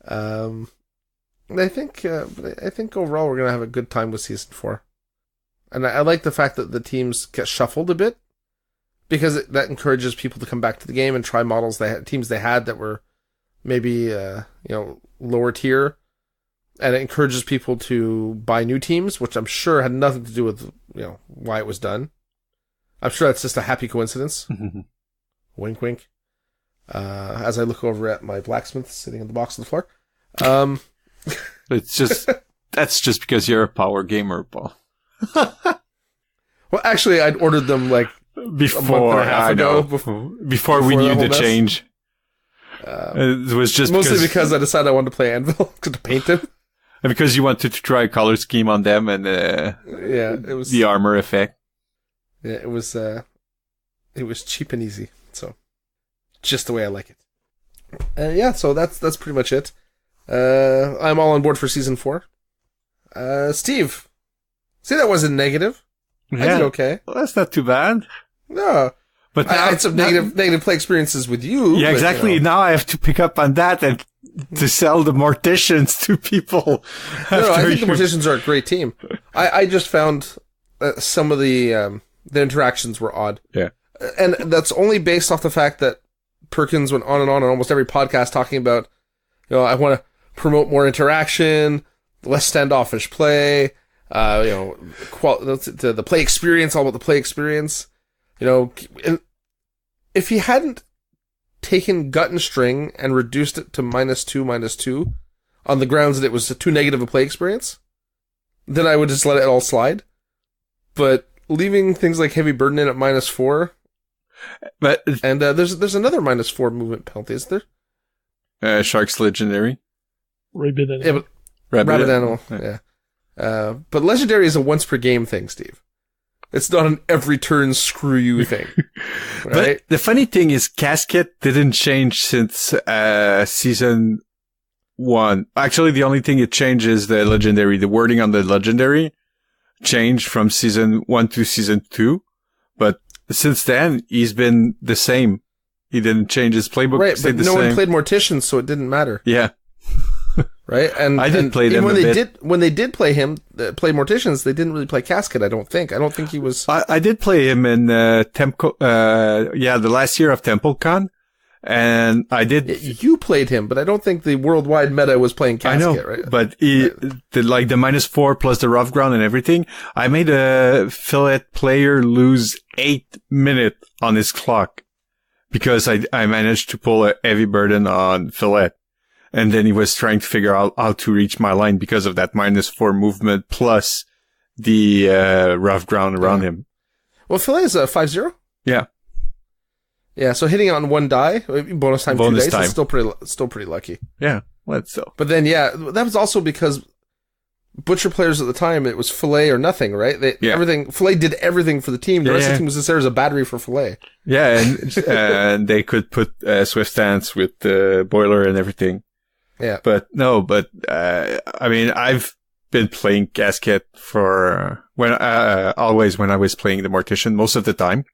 Speaker 1: I think overall we're gonna have a good time with Season 4, and I like the fact that the teams get shuffled a bit, because that encourages people to come back to the game and try models teams they had that were maybe lower tier, and it encourages people to buy new teams, which I'm sure had nothing to do with why it was done. I'm sure that's just a happy coincidence. Wink, wink. As I look over at my blacksmith sitting in the box on the floor.
Speaker 3: It's just that's just because you're a power gamer, Paul.
Speaker 1: Well, actually, I'd ordered them like
Speaker 3: before
Speaker 1: a month and a half ago.
Speaker 3: Before we knew the change. It was just
Speaker 1: mostly because I decided I wanted to play Anvil to paint them.
Speaker 3: And because you wanted to try a color scheme on them and
Speaker 1: it was
Speaker 3: the armor effect.
Speaker 1: Yeah, it was cheap and easy. So just the way I like it. Yeah, so that's pretty much it. I'm all on board for season 4. Steve, see, that wasn't negative.
Speaker 3: Yeah.
Speaker 1: I did okay.
Speaker 3: Well, that's not too bad.
Speaker 1: No.
Speaker 3: But
Speaker 1: I had some negative play experiences with you.
Speaker 3: Yeah,
Speaker 1: but,
Speaker 3: exactly.
Speaker 1: You know.
Speaker 3: Now I have to pick up on that and to sell the Morticians to people.
Speaker 1: No, I think the Morticians are a great team. I just found some of the interactions were odd.
Speaker 3: Yeah.
Speaker 1: And that's only based off the fact that Perkins went on and almost every podcast talking about, I want to promote more interaction, less standoffish play, the play experience, all about the play experience. And if he hadn't taken Gut and String and reduced it to -2 on the grounds that it was too negative a play experience, then I would just let it all slide. But leaving things like Heavy Burden in at -4, and there's another -4 movement penalty, isn't there?
Speaker 3: Shark's Legendary.
Speaker 2: Rabbit Animal.
Speaker 1: Yeah, but Rabbit Animal. Yeah. But Legendary is a once per game thing, Steve. It's not an every turn screw you thing. Right?
Speaker 3: But the funny thing is Casket didn't change since season 1. Actually, the only thing it changed is the Legendary. The wording on the Legendary changed from season 1 to season 2. But since then, he's been the same. He didn't change his playbook.
Speaker 1: Right, but no one
Speaker 3: same.
Speaker 1: played Morticians, so it didn't matter.
Speaker 3: Yeah.
Speaker 1: Right, and
Speaker 3: I did play them
Speaker 1: when
Speaker 3: a bit.
Speaker 1: When they did play Morticians, they didn't really play Casket. I don't think he was.
Speaker 3: I did play him in the last year of TempleCon, and I did.
Speaker 1: You played him, but I don't think the worldwide meta was playing Casket.
Speaker 3: I know,
Speaker 1: right?
Speaker 3: but the -4 plus the rough ground and everything. I made a Fillet player lose 8 minutes on his clock because I managed to pull a Heavy Burden on Fillet. And then he was trying to figure out how to reach my line because of that -4 movement plus the rough ground around him.
Speaker 1: Well, Fillet is a 5-0?
Speaker 3: Yeah.
Speaker 1: Yeah, so hitting on 1 die, bonus time 2 days, is still pretty lucky.
Speaker 3: Yeah, let's so.
Speaker 1: But then, yeah, that was also because Butcher players at the time, it was Fillet or nothing, right? Fillet did everything for the team. The rest of the team was just there as a battery for Fillet.
Speaker 3: Yeah, and they could put Swift Stance with the boiler and everything.
Speaker 1: Yeah.
Speaker 3: I mean, I've been playing Casket for always when I was playing the Mortician most of the time.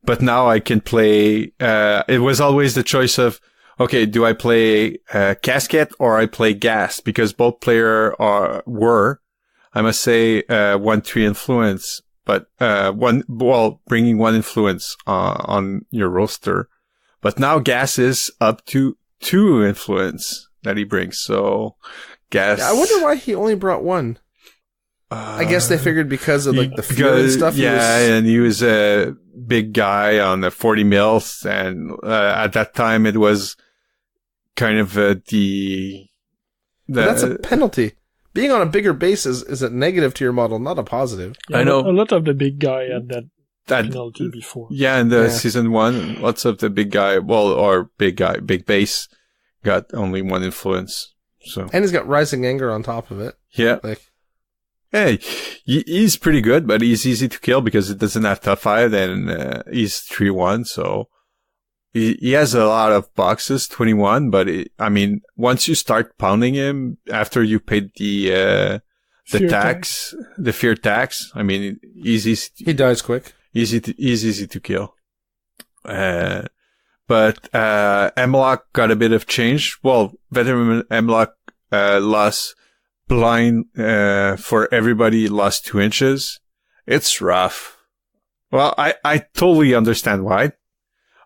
Speaker 3: But now I can play, it was always the choice of, okay, do I play Casket or I play Gas? Because both players were, I must say, 1-3 influence, but bringing 1 influence on your roster. But now Gas is up to 2 influence that he brings. So, Gas. Yeah,
Speaker 1: I wonder why he only brought 1. I guess they figured because of the fear and stuff.
Speaker 3: Yeah, and he was a big guy on the 40 mils, and at that time it was kind of
Speaker 1: that's a penalty. Being on a bigger base is a negative to your model, not a positive.
Speaker 2: Yeah, I know a lot of the big guy had that penalty before.
Speaker 3: Yeah, in the season 1, lots of the big guy, big base got only 1 influence. So,
Speaker 1: and he's got Rising Anger on top of it.
Speaker 3: Yeah. Hey, he's pretty good, but he's easy to kill because it doesn't have tough fire, and he's 3-1, so he has a lot of boxes, 21, but once you start pounding him after you paid the tax, the fear tax, easy.
Speaker 1: He dies quick.
Speaker 3: He's easy to kill. But Emlock got a bit of change. Well, Veteran Emlock lost blind for everybody, lost 2 inches. It's rough. Well, I totally understand why.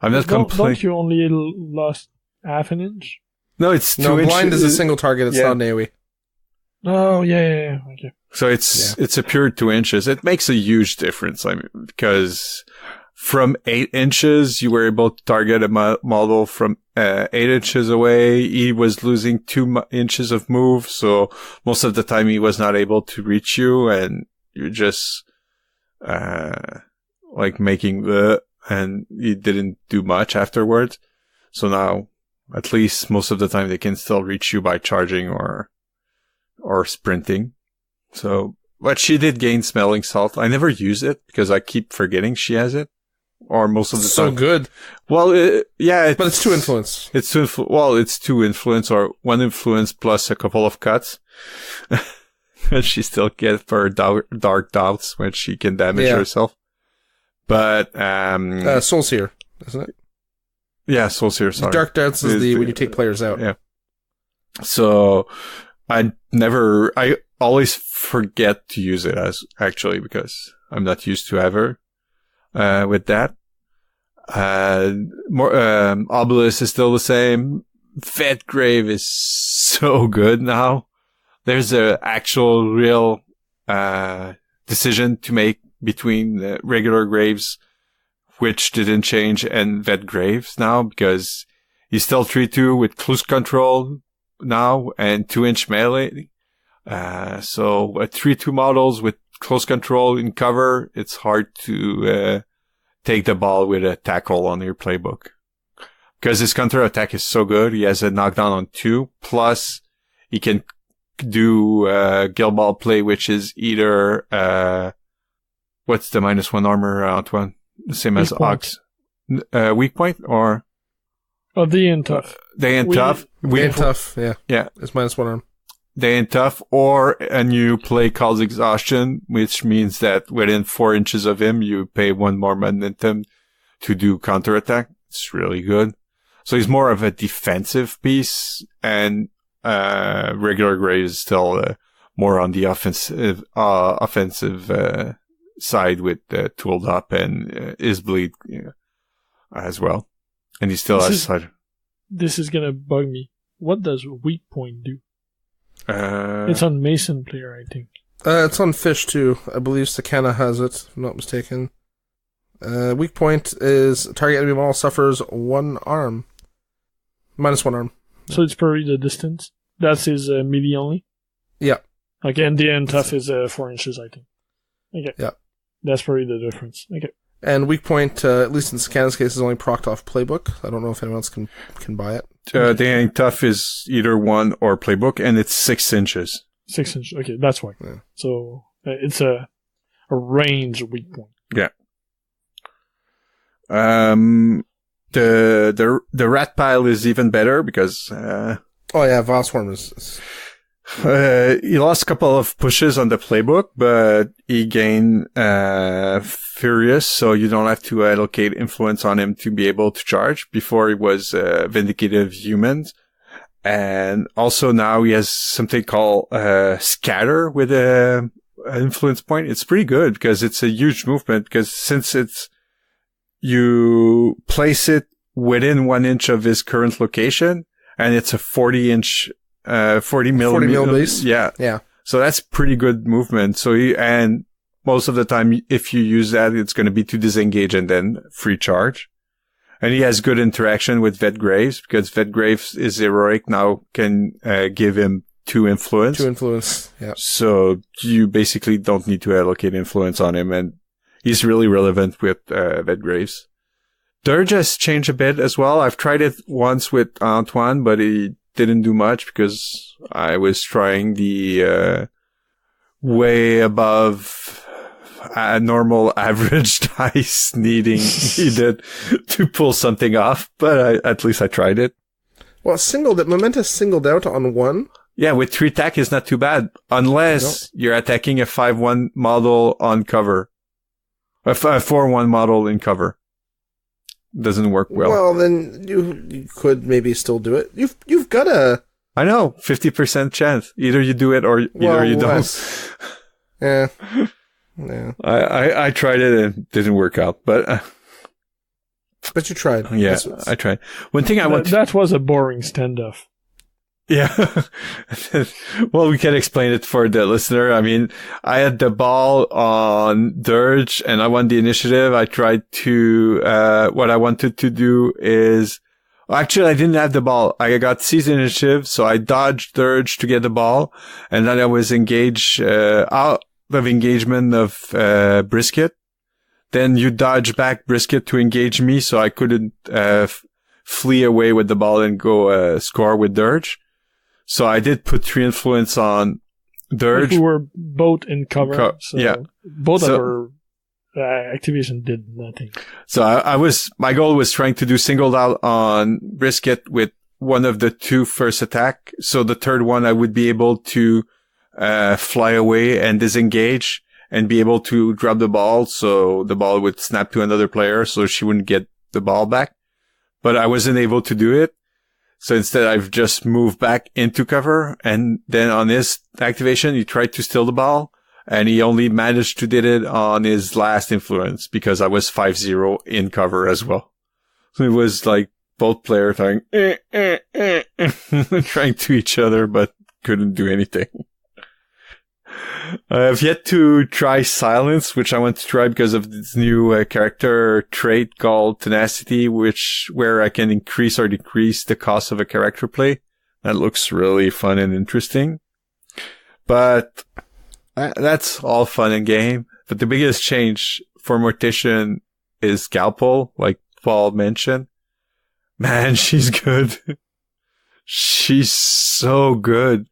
Speaker 3: I'm not complaining.
Speaker 2: Don't you only lost half an inch?
Speaker 3: No, it's 2 inches.
Speaker 1: Blind is a single target. It's not an AoE.
Speaker 2: Oh, yeah. Okay.
Speaker 3: So it's a pure 2 inches. It makes a huge difference. I mean, because from 8 inches, you were able to target a model from 8 inches away. He was losing 2 inches of move. So most of the time he was not able to reach you, and you're just, like making and he didn't do much afterwards. So now, at least most of the time they can still reach you by charging or sprinting. So, but she did gain smelling salt. I never use it because I keep forgetting she has it. Or most of the time.
Speaker 1: So good.
Speaker 3: Well, yeah.
Speaker 1: But it's 2 influence.
Speaker 3: It's 2 influence, or 1 influence plus a couple of cuts. And she still gets her dark doubts when she can damage herself. But,
Speaker 1: Soul Seer, isn't it?
Speaker 3: Yeah, Soul Seer, sorry.
Speaker 1: Dark doubts is when you take players out.
Speaker 3: Yeah. So, I always forget to use it because I'm not used to ever, with that. Obelisk is still the same. Vetgrave is so good now. There's a actual real, decision to make between the regular graves, which didn't change, and Vetgraves now, because he's still 3-2 with close control now and 2-inch melee. So at 3-2 models with close control in cover, it's hard to take the ball with a tackle on your playbook. Because his counter attack is so good. He has a knockdown on 2, plus he can do guild ball play, which is either what's the -1 armor, Antoine? The same as Ox. Weak point or?
Speaker 2: Oh, they ain't tough.
Speaker 3: They ain't tough.
Speaker 1: We ain't tough, yeah.
Speaker 3: Yeah.
Speaker 1: It's -1 arm.
Speaker 3: They ain't tough, or a new play called Exhaustion, which means that within 4 inches of him, you pay 1 more momentum to do counterattack. It's really good. So he's more of a defensive piece, and regular Grey is still more on the offensive side with Tooled Up and is Bleed as well. And he still has side.
Speaker 2: This is gonna bug me. What does Weak Point do? It's on Mason player, I think.
Speaker 1: It's on Fish too. I believe Sakana has it, if I'm not mistaken. Weak point is target enemy model suffers 1 arm. -1 arm.
Speaker 2: So it's probably the distance. That's his melee only?
Speaker 1: Yeah.
Speaker 2: Okay, and the end tough is 4 inches, I think. Okay.
Speaker 1: Yeah.
Speaker 2: That's probably the difference. Okay.
Speaker 1: And weak point, at least in Sakana's case, is only procced off playbook. I don't know if anyone else can buy it.
Speaker 3: The ain't tough is either 1 or playbook, and it's 6 inches.
Speaker 2: 6 inches. Okay, that's why.
Speaker 1: Yeah.
Speaker 2: So it's a range weak point.
Speaker 3: Yeah. The rat pile is even better because
Speaker 1: oh yeah, Vossworm is
Speaker 3: he lost a couple of pushes on the playbook, but he gained Furious, so you don't have to allocate influence on him to be able to charge. Before he was Vindicative Humans. And also now he has something called Scatter with an influence point. It's pretty good because it's a huge movement, because since you place it within 1 inch of his current location, and it's a 40 mil
Speaker 1: base.
Speaker 3: Yeah.
Speaker 1: Yeah.
Speaker 3: So that's pretty good movement. So and most of the time, if you use that, it's going to be to disengage and then free charge. And he has good interaction with Vetgraves, because Vetgraves is heroic now, can give him 2 influence.
Speaker 1: 2 influence, yeah.
Speaker 3: So you basically don't need to allocate influence on him, and he's really relevant with Vetgraves. Dirge has changed a bit as well. I've tried it once with Antoine, but he didn't do much because I was trying the way above normal average dice needed to pull something off, but at least I tried it.
Speaker 1: Well, Momentous singled out on 1.
Speaker 3: Yeah, with 3 attack is not too bad, unless you're attacking a 5-1 model on cover. A 4-1 model in cover. Doesn't work well.
Speaker 1: Well, then you could maybe still do it. You've got a...
Speaker 3: I know, 50% chance. Either you do it or either you don't.
Speaker 1: Yeah. Yeah.
Speaker 3: I tried it and it didn't work out, but
Speaker 1: you tried.
Speaker 3: Yeah, I tried. One thing I want
Speaker 2: that was a boring standoff.
Speaker 3: Yeah. Well, we can explain it for the listener. I mean, I had the ball on Dirge and I won the initiative. I tried to, what I wanted to do is, actually, I didn't have the ball. I got seized initiative, so I dodged Dirge to get the ball. And then I was engaged, out of engagement of, Brisket. Then you dodge back Brisket to engage me, so I couldn't, flee away with the ball and go, score with Dirge. So I did put 3 influence on Dirge.
Speaker 2: We were both in cover. So
Speaker 3: yeah.
Speaker 2: Both of our activation did nothing.
Speaker 3: So my goal was trying to do singled out on Brisket with one of the 2 first attack. So the third one I would be able to, fly away and disengage and be able to drop the ball. So the ball would snap to another player so she wouldn't get the ball back. But I wasn't able to do it. So instead, I've just moved back into cover. And then on his activation, he tried to steal the ball. And he only managed to did it on his last influence because I was 5-0 in cover as well. So it was like both players trying, trying to each other, but couldn't do anything. I've yet to try silence, which I want to try because of this new character trait called tenacity, where I can increase or decrease the cost of a character play. That looks really fun and interesting. But that's all fun and game. But the biggest change for Mortician is Scalpel, like Paul mentioned. Man, she's good. She's so good.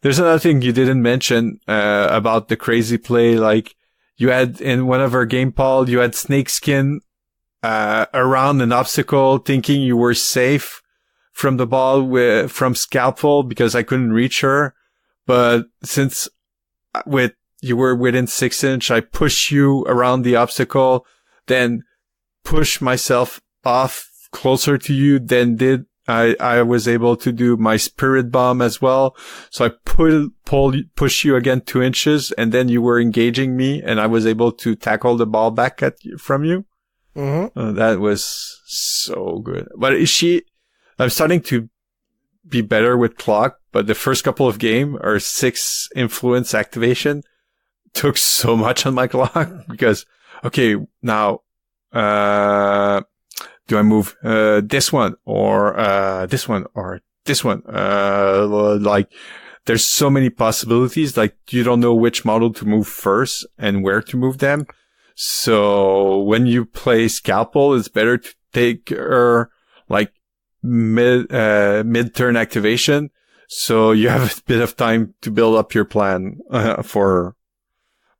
Speaker 3: There's another thing you didn't mention, about the crazy play. Like, you had in one of our game, Paul, you had snakeskin, around an obstacle thinking you were safe from the ball from Scalpel because I couldn't reach her. But since you were within 6 inch, I pushed you around the obstacle, then pushed myself off closer to you, then I was able to do my spirit bomb as well. So I push you again 2 inches, and then you were engaging me, and I was able to tackle the ball back from you.
Speaker 1: Mm-hmm.
Speaker 3: That was so good. But I'm starting to be better with clock, but the first couple of game or 6 influence activation took so much on my clock because, okay, now, do I move this one or this one or this one? Like, there's so many possibilities. Like, you don't know which model to move first and where to move them. So when you play Scalpel, it's better to take her like mid-turn activation, so you have a bit of time to build up your plan for her.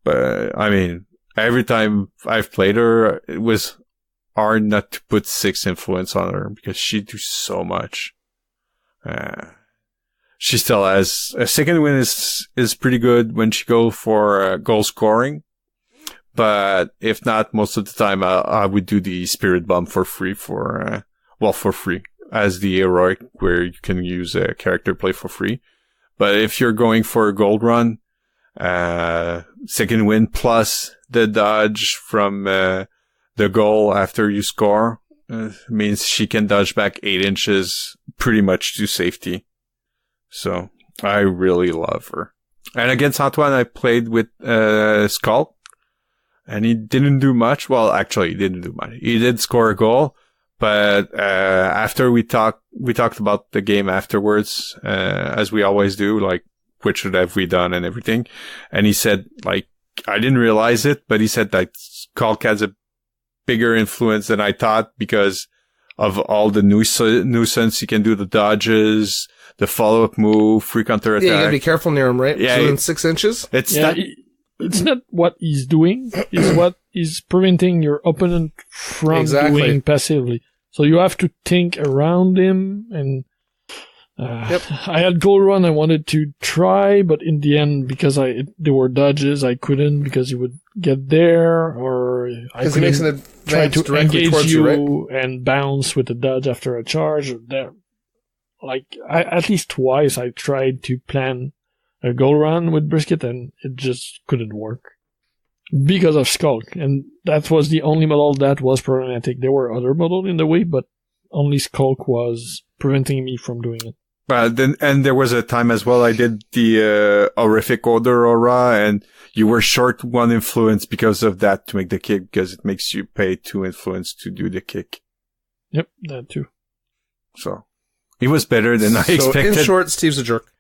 Speaker 3: But I mean, every time I've played her, it was hard not to put 6 influence on her because she do so much. She still has a second win is pretty good when she go for goal scoring, but if not, most of the time I would do the spirit bomb for free for free as the heroic, where you can use a character play for free. But if you're going for a gold run, second win plus the dodge from the goal after you score means she can dodge back 8 inches pretty much to safety. So I really love her. And against Antoine, I played with Skull, and he didn't do much. Well, actually, he didn't do much. He did score a goal, but after we talked about the game afterwards, as we always do, like, what should have we done and everything. And he said, like, I didn't realize it, but he said that Skull has a bigger influence than I thought because of all the nuisance. You can do the dodges, the follow-up move, free counter attack.
Speaker 1: Yeah, you gotta be careful near him, right?
Speaker 3: Yeah,
Speaker 1: so within 6 inches?
Speaker 2: It's not what he's doing, it's what is preventing your opponent from doing passively. So you have to think around him, and I had goal run I wanted to try, but in the end, because there were dodges, I couldn't because he would get there, or I
Speaker 1: Because he makes an advance directly towards you, right?
Speaker 2: And bounce with the dodge after a charge. There, like, at least twice I tried to plan a goal run with Brisket, and it just couldn't work because of Skulk, and that was the only model that was problematic. There were other models in the way, but only Skulk was preventing me from doing it.
Speaker 3: And there was a time as well I did the horrific odor aura, and you were short 1 influence because of that to make the kick, because it makes you pay 2 influence to do the kick.
Speaker 2: Yep, that too.
Speaker 3: So it was better than I expected.
Speaker 1: In short, Steve's a jerk.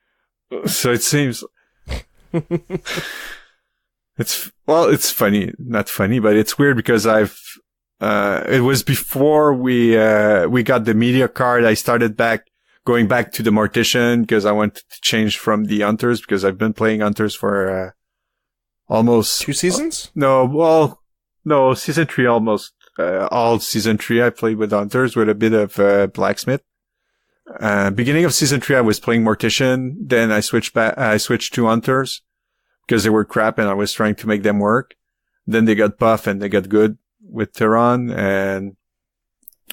Speaker 3: So it seems it's funny, not funny, but it's weird because it was before we got the media card. I started going back to the Mortician because I wanted to change from the Hunters, because I've been playing Hunters for almost
Speaker 1: 2 seasons.
Speaker 3: No, season 3 almost. All season 3 I played with Hunters with a bit of Blacksmith. Beginning of season 3 I was playing Mortician, then I switched to Hunters because they were crap and I was trying to make them work. Then they got buff and they got good with Tehran, and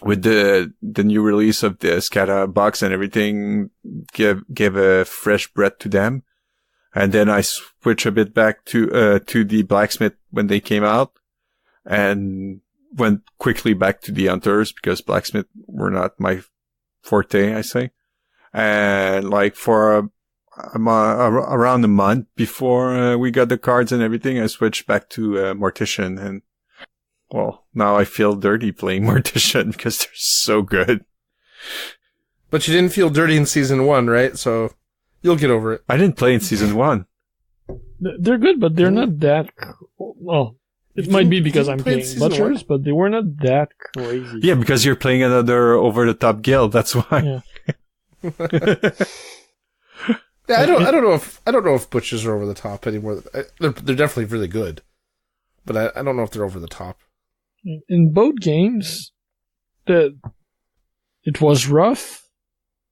Speaker 3: with the new release of the SCADA box and everything gave a fresh breath to them. And then I switched a bit back to the Blacksmith when they came out, and went quickly back to the Hunters because Blacksmith were not my forte, I say. And like for around a month before we got the cards and everything, I switched back to Mortician, and well, now I feel dirty playing Mortician because they're so good.
Speaker 1: But you didn't feel dirty in season 1, right? So you'll get over it.
Speaker 3: I didn't play in season 1.
Speaker 2: They're good, but they're not that... Well, it might be because I'm playing Butchers, but they were not that crazy.
Speaker 3: Yeah, because you're playing another over-the-top guild, that's why.
Speaker 2: Yeah.
Speaker 1: Yeah, I don't know if Butchers are over the top anymore. They're definitely really good, but I don't know if they're over the top.
Speaker 2: In both games, it was rough,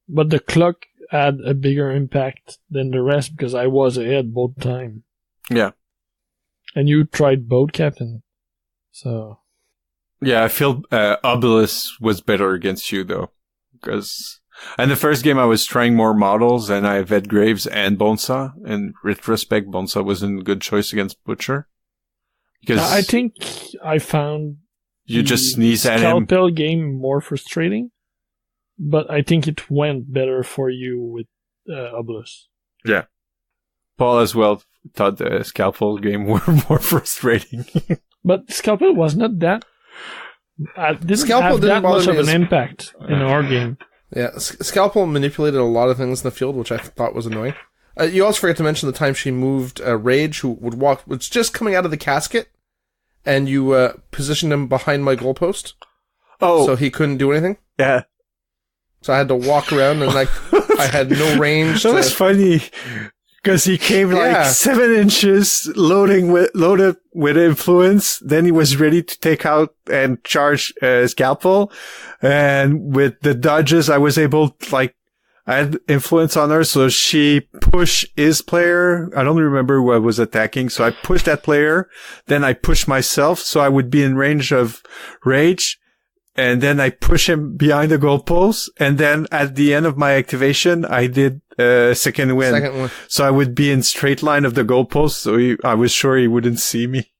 Speaker 2: but the clock had a bigger impact than the rest because I was ahead both time.
Speaker 3: Yeah.
Speaker 2: And you tried both, Captain. So.
Speaker 3: Yeah, I feel Obelisk was better against you though, because. And the first game I was trying more models, and I had Graves and Bonesaw. In retrospect, Bonesaw wasn't a good choice against Butcher. Because
Speaker 2: I think I found
Speaker 3: you just sneeze at him.
Speaker 2: Scalpel game more frustrating, but I think it went better for you with Obelisk.
Speaker 3: Yeah. Paul as well thought the Scalpel game were more frustrating.
Speaker 2: But Scalpel was not that... didn't have that much of an impact in our game.
Speaker 1: Yeah, Scalpel manipulated a lot of things in the field, which I thought was annoying. You also forget to mention the time she moved Rage, who was just coming out of the casket, and you positioned him behind my goalpost.
Speaker 3: Oh.
Speaker 1: So he couldn't do anything.
Speaker 3: Yeah.
Speaker 1: So I had to walk around, and I had no range.
Speaker 3: That was funny, because he came like 7 inches loaded with influence. Then he was ready to take out and charge Scalpel. And with the dodges, I was able to, I had influence on her. So she pushed his player. I don't remember who I was attacking. So I pushed that player. Then I pushed myself. So I would be in range of Rage. And then I push him behind the goalpost. And then at the end of my activation, I did second win. So I would be in straight line of the goalpost. So I was sure he wouldn't see me.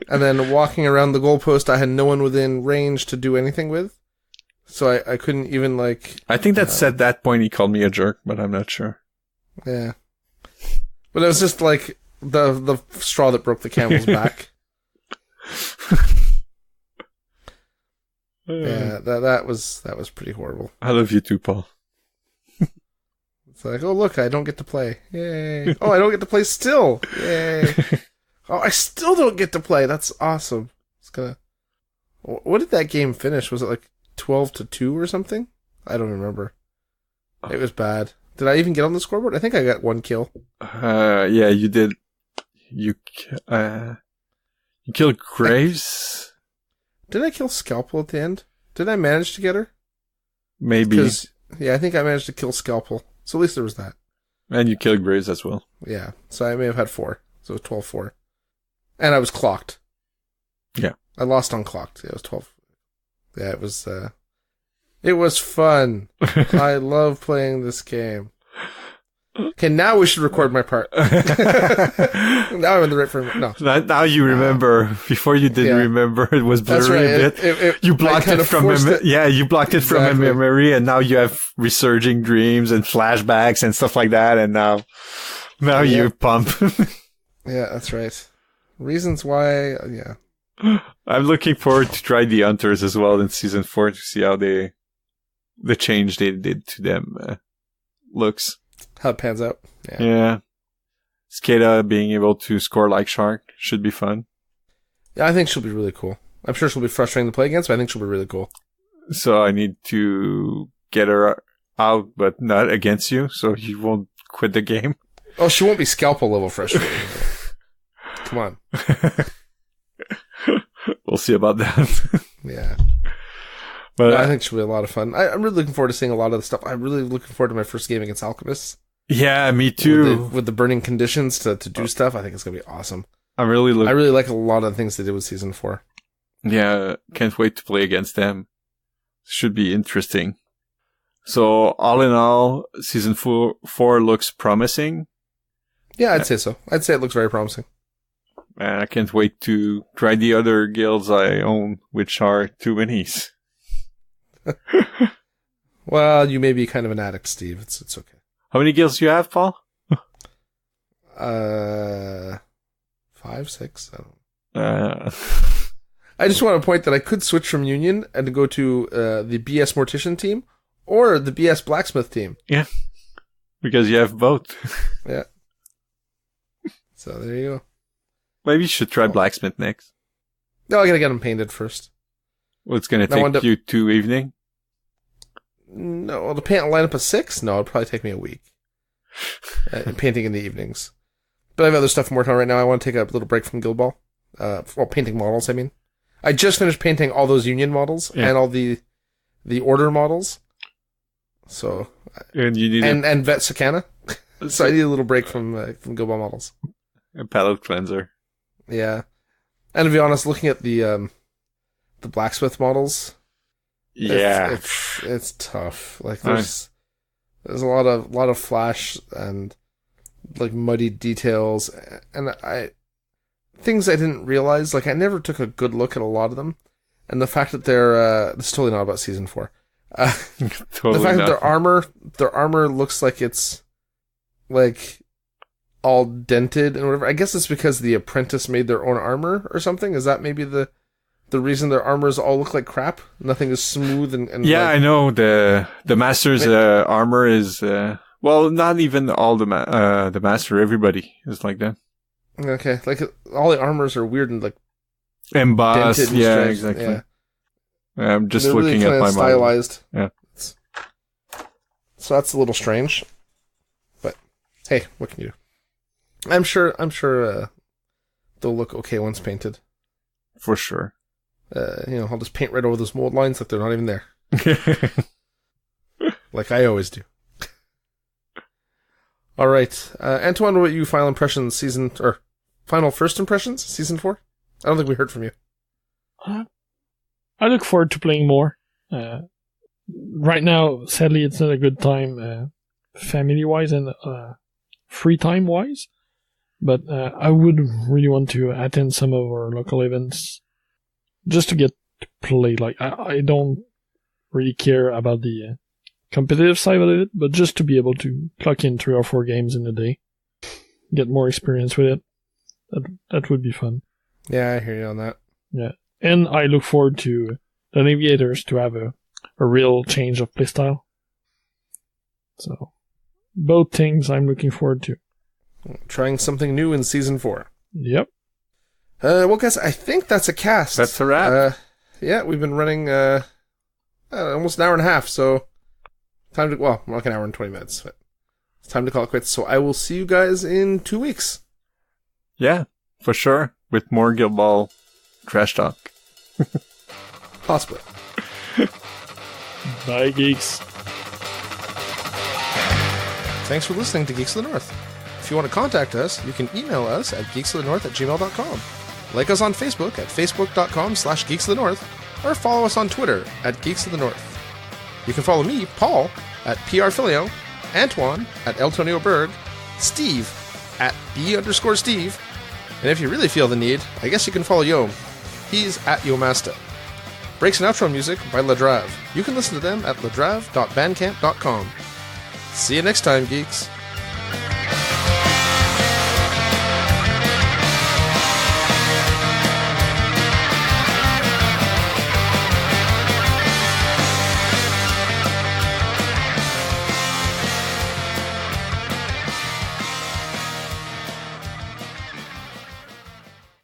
Speaker 1: And then walking around the goalpost, I had no one within range to do anything with. So I couldn't even I think
Speaker 3: that's at that point he called me a jerk, but I'm not sure.
Speaker 1: Yeah. But it was just the straw that broke the camel's back. Yeah, that was pretty horrible.
Speaker 3: I love you too, Paul.
Speaker 1: It's like, oh look, I don't get to play. Yay. Oh, I don't get to play still. Yay. Oh, I still don't get to play. That's awesome. What did that game finish? Was it 12-2 or something? I don't remember. It was bad. Did I even get on the scoreboard? I think I got 1 kill.
Speaker 3: Yeah, you did. You killed Graves?
Speaker 1: Did I kill Scalpel at the end? Did I manage to get her?
Speaker 3: Maybe.
Speaker 1: Yeah, I think I managed to kill Scalpel. So at least there was that.
Speaker 3: And you killed Graves as well.
Speaker 1: Yeah, so I may have had 4. So it was 12-4. And I was clocked.
Speaker 3: Yeah.
Speaker 1: I lost unclocked. It was 12. Yeah, it was fun. I love playing this game. Okay, now we should record my part. Now I'm in the right frame. No.
Speaker 3: Now you remember. Before you didn't remember. It was blurry a bit. You blocked it from you blocked it from memory, and now you have resurging dreams and flashbacks and stuff like that, and now you pump.
Speaker 1: Yeah, that's right. Reasons why,
Speaker 3: I'm looking forward to try the Hunters as well in season 4 to see how the change they did to them looks.
Speaker 1: How it pans out.
Speaker 3: Yeah. Skada being able to score like Shark should be fun.
Speaker 1: Yeah, I think she'll be really cool. I'm sure she'll be frustrating to play against, but I think she'll be really cool.
Speaker 3: So I need to get her out, but not against you, so you won't quit the game.
Speaker 1: Oh, she won't be scalpel level frustrating. Come on.
Speaker 3: We'll see about that.
Speaker 1: Yeah.
Speaker 3: But
Speaker 1: I think she'll be a lot of fun. I'm really looking forward to seeing a lot of the stuff. I'm really looking forward to my first game against Alchemists.
Speaker 3: Yeah, me too.
Speaker 1: With the burning conditions to do stuff, I think it's going to be awesome.
Speaker 3: I really
Speaker 1: like a lot of the things they did with Season 4.
Speaker 3: Yeah, can't wait to play against them. Should be interesting. So, all in all, Season 4 looks promising.
Speaker 1: Yeah, I'd say so. I'd say it looks very promising.
Speaker 3: And I can't wait to try the other guilds I own, which are too minis.
Speaker 1: Well, you may be kind of an addict, Steve. It's okay.
Speaker 3: How many guilds do you have, Paul?
Speaker 1: 5, 6. I don't
Speaker 3: know.
Speaker 1: I just want to point that I could switch from Union and go to the BS Mortician team or the BS Blacksmith team.
Speaker 3: Yeah, because you have both.
Speaker 1: Yeah. So there you go.
Speaker 3: Maybe you should try Blacksmith next.
Speaker 1: No, I gotta get them painted first.
Speaker 3: Well, it's gonna take you 2 evenings?
Speaker 1: No, to paint a lineup of 6? No, it'll probably take me a week. Painting in the evenings. But I have other stuff I'm working on right now. I want to take a little break from Guild Ball. Painting models, I mean. I just finished painting all those Union models and all the Order models. So,
Speaker 3: and you need
Speaker 1: and Vet Sakana. So I need a little break from Guild Ball models.
Speaker 3: A palette cleanser.
Speaker 1: Yeah. And to be honest, looking at the blacksmith models, it's tough. Like there's a lot of flash and like muddy details, and things I didn't realize. Like I never took a good look at a lot of them, and the fact that it's totally not about season 4.
Speaker 3: Totally
Speaker 1: the fact
Speaker 3: not.
Speaker 1: that their armor looks like it's like all dented and whatever. I guess it's because the apprentice made their own armor or something. Is that maybe the reason their armors all look like crap? Nothing is smooth and
Speaker 3: yeah,
Speaker 1: like,
Speaker 3: I know the master's armor is well, not even all the master. Everybody is like that.
Speaker 1: Okay, like all the armors are weird and like
Speaker 3: embossed.
Speaker 1: dented and
Speaker 3: Yeah,
Speaker 1: strange.
Speaker 3: exactly.
Speaker 1: Yeah.
Speaker 3: I'm just
Speaker 1: They're
Speaker 3: looking
Speaker 1: really
Speaker 3: at my
Speaker 1: stylized.
Speaker 3: Model. Yeah.
Speaker 1: So that's a little strange, but hey, what can you do? I'm sure they'll look okay once painted.
Speaker 3: For sure.
Speaker 1: I'll just paint right over those mold lines like they're not even there. Like I always do. All right. Antoine, what are your final impressions final first impressions, season 4? I don't think we heard from you.
Speaker 2: I look forward to playing more. Right now, sadly, it's not a good time family-wise and free time-wise. But I would really want to attend some of our local events just to get to play. Like, I don't really care about the competitive side of it, but just to be able to clock in 3 or 4 games in a day, get more experience with it. That would be fun.
Speaker 1: Yeah, I hear you on that.
Speaker 2: Yeah. And I look forward to the Navigators to have a real change of playstyle. So, both things I'm looking forward to.
Speaker 1: Trying something new in season 4.
Speaker 2: Yep.
Speaker 1: Well, guys, I think that's a cast.
Speaker 3: That's a wrap.
Speaker 1: Yeah, we've been running almost an hour and a half, so more like an hour and 20 minutes. But it's time to call it quits. So I will see you guys in 2 weeks.
Speaker 3: Yeah, for sure. With more Guild Ball trash talk.
Speaker 1: Possibly.
Speaker 2: Bye, geeks.
Speaker 1: Thanks for listening to Geeks of the North. If you want to contact us, you can email us at geeksofthenorth@gmail.com. Like us on Facebook at facebook.com/geeksofthenorth, or follow us on Twitter at Geeks of the North. You can follow me, Paul, at PRFilio, Antoine at EltonioBerg, Steve at B_Steve, and if you really feel the need, I guess you can follow Yom. He's at Yomasta. Breaks and outro music by Ladrave. You can listen to them at ladrave.bandcamp.com. See you next time, geeks.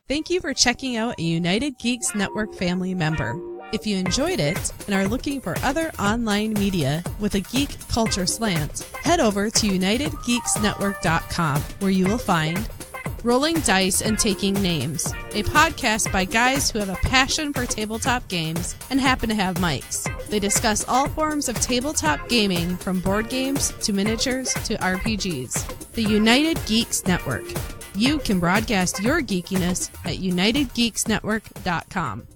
Speaker 4: Thank you for checking out a United Geeks Network family member. If you enjoyed it and are looking for other online media with a geek culture slant, head over to UnitedGeeksNetwork.com, where you will find Rolling Dice and Taking Names, a podcast by guys who have a passion for tabletop games and happen to have mics. They discuss all forms of tabletop gaming, from board games to miniatures to RPGs. The United Geeks Network. You can broadcast your geekiness at UnitedGeeksNetwork.com.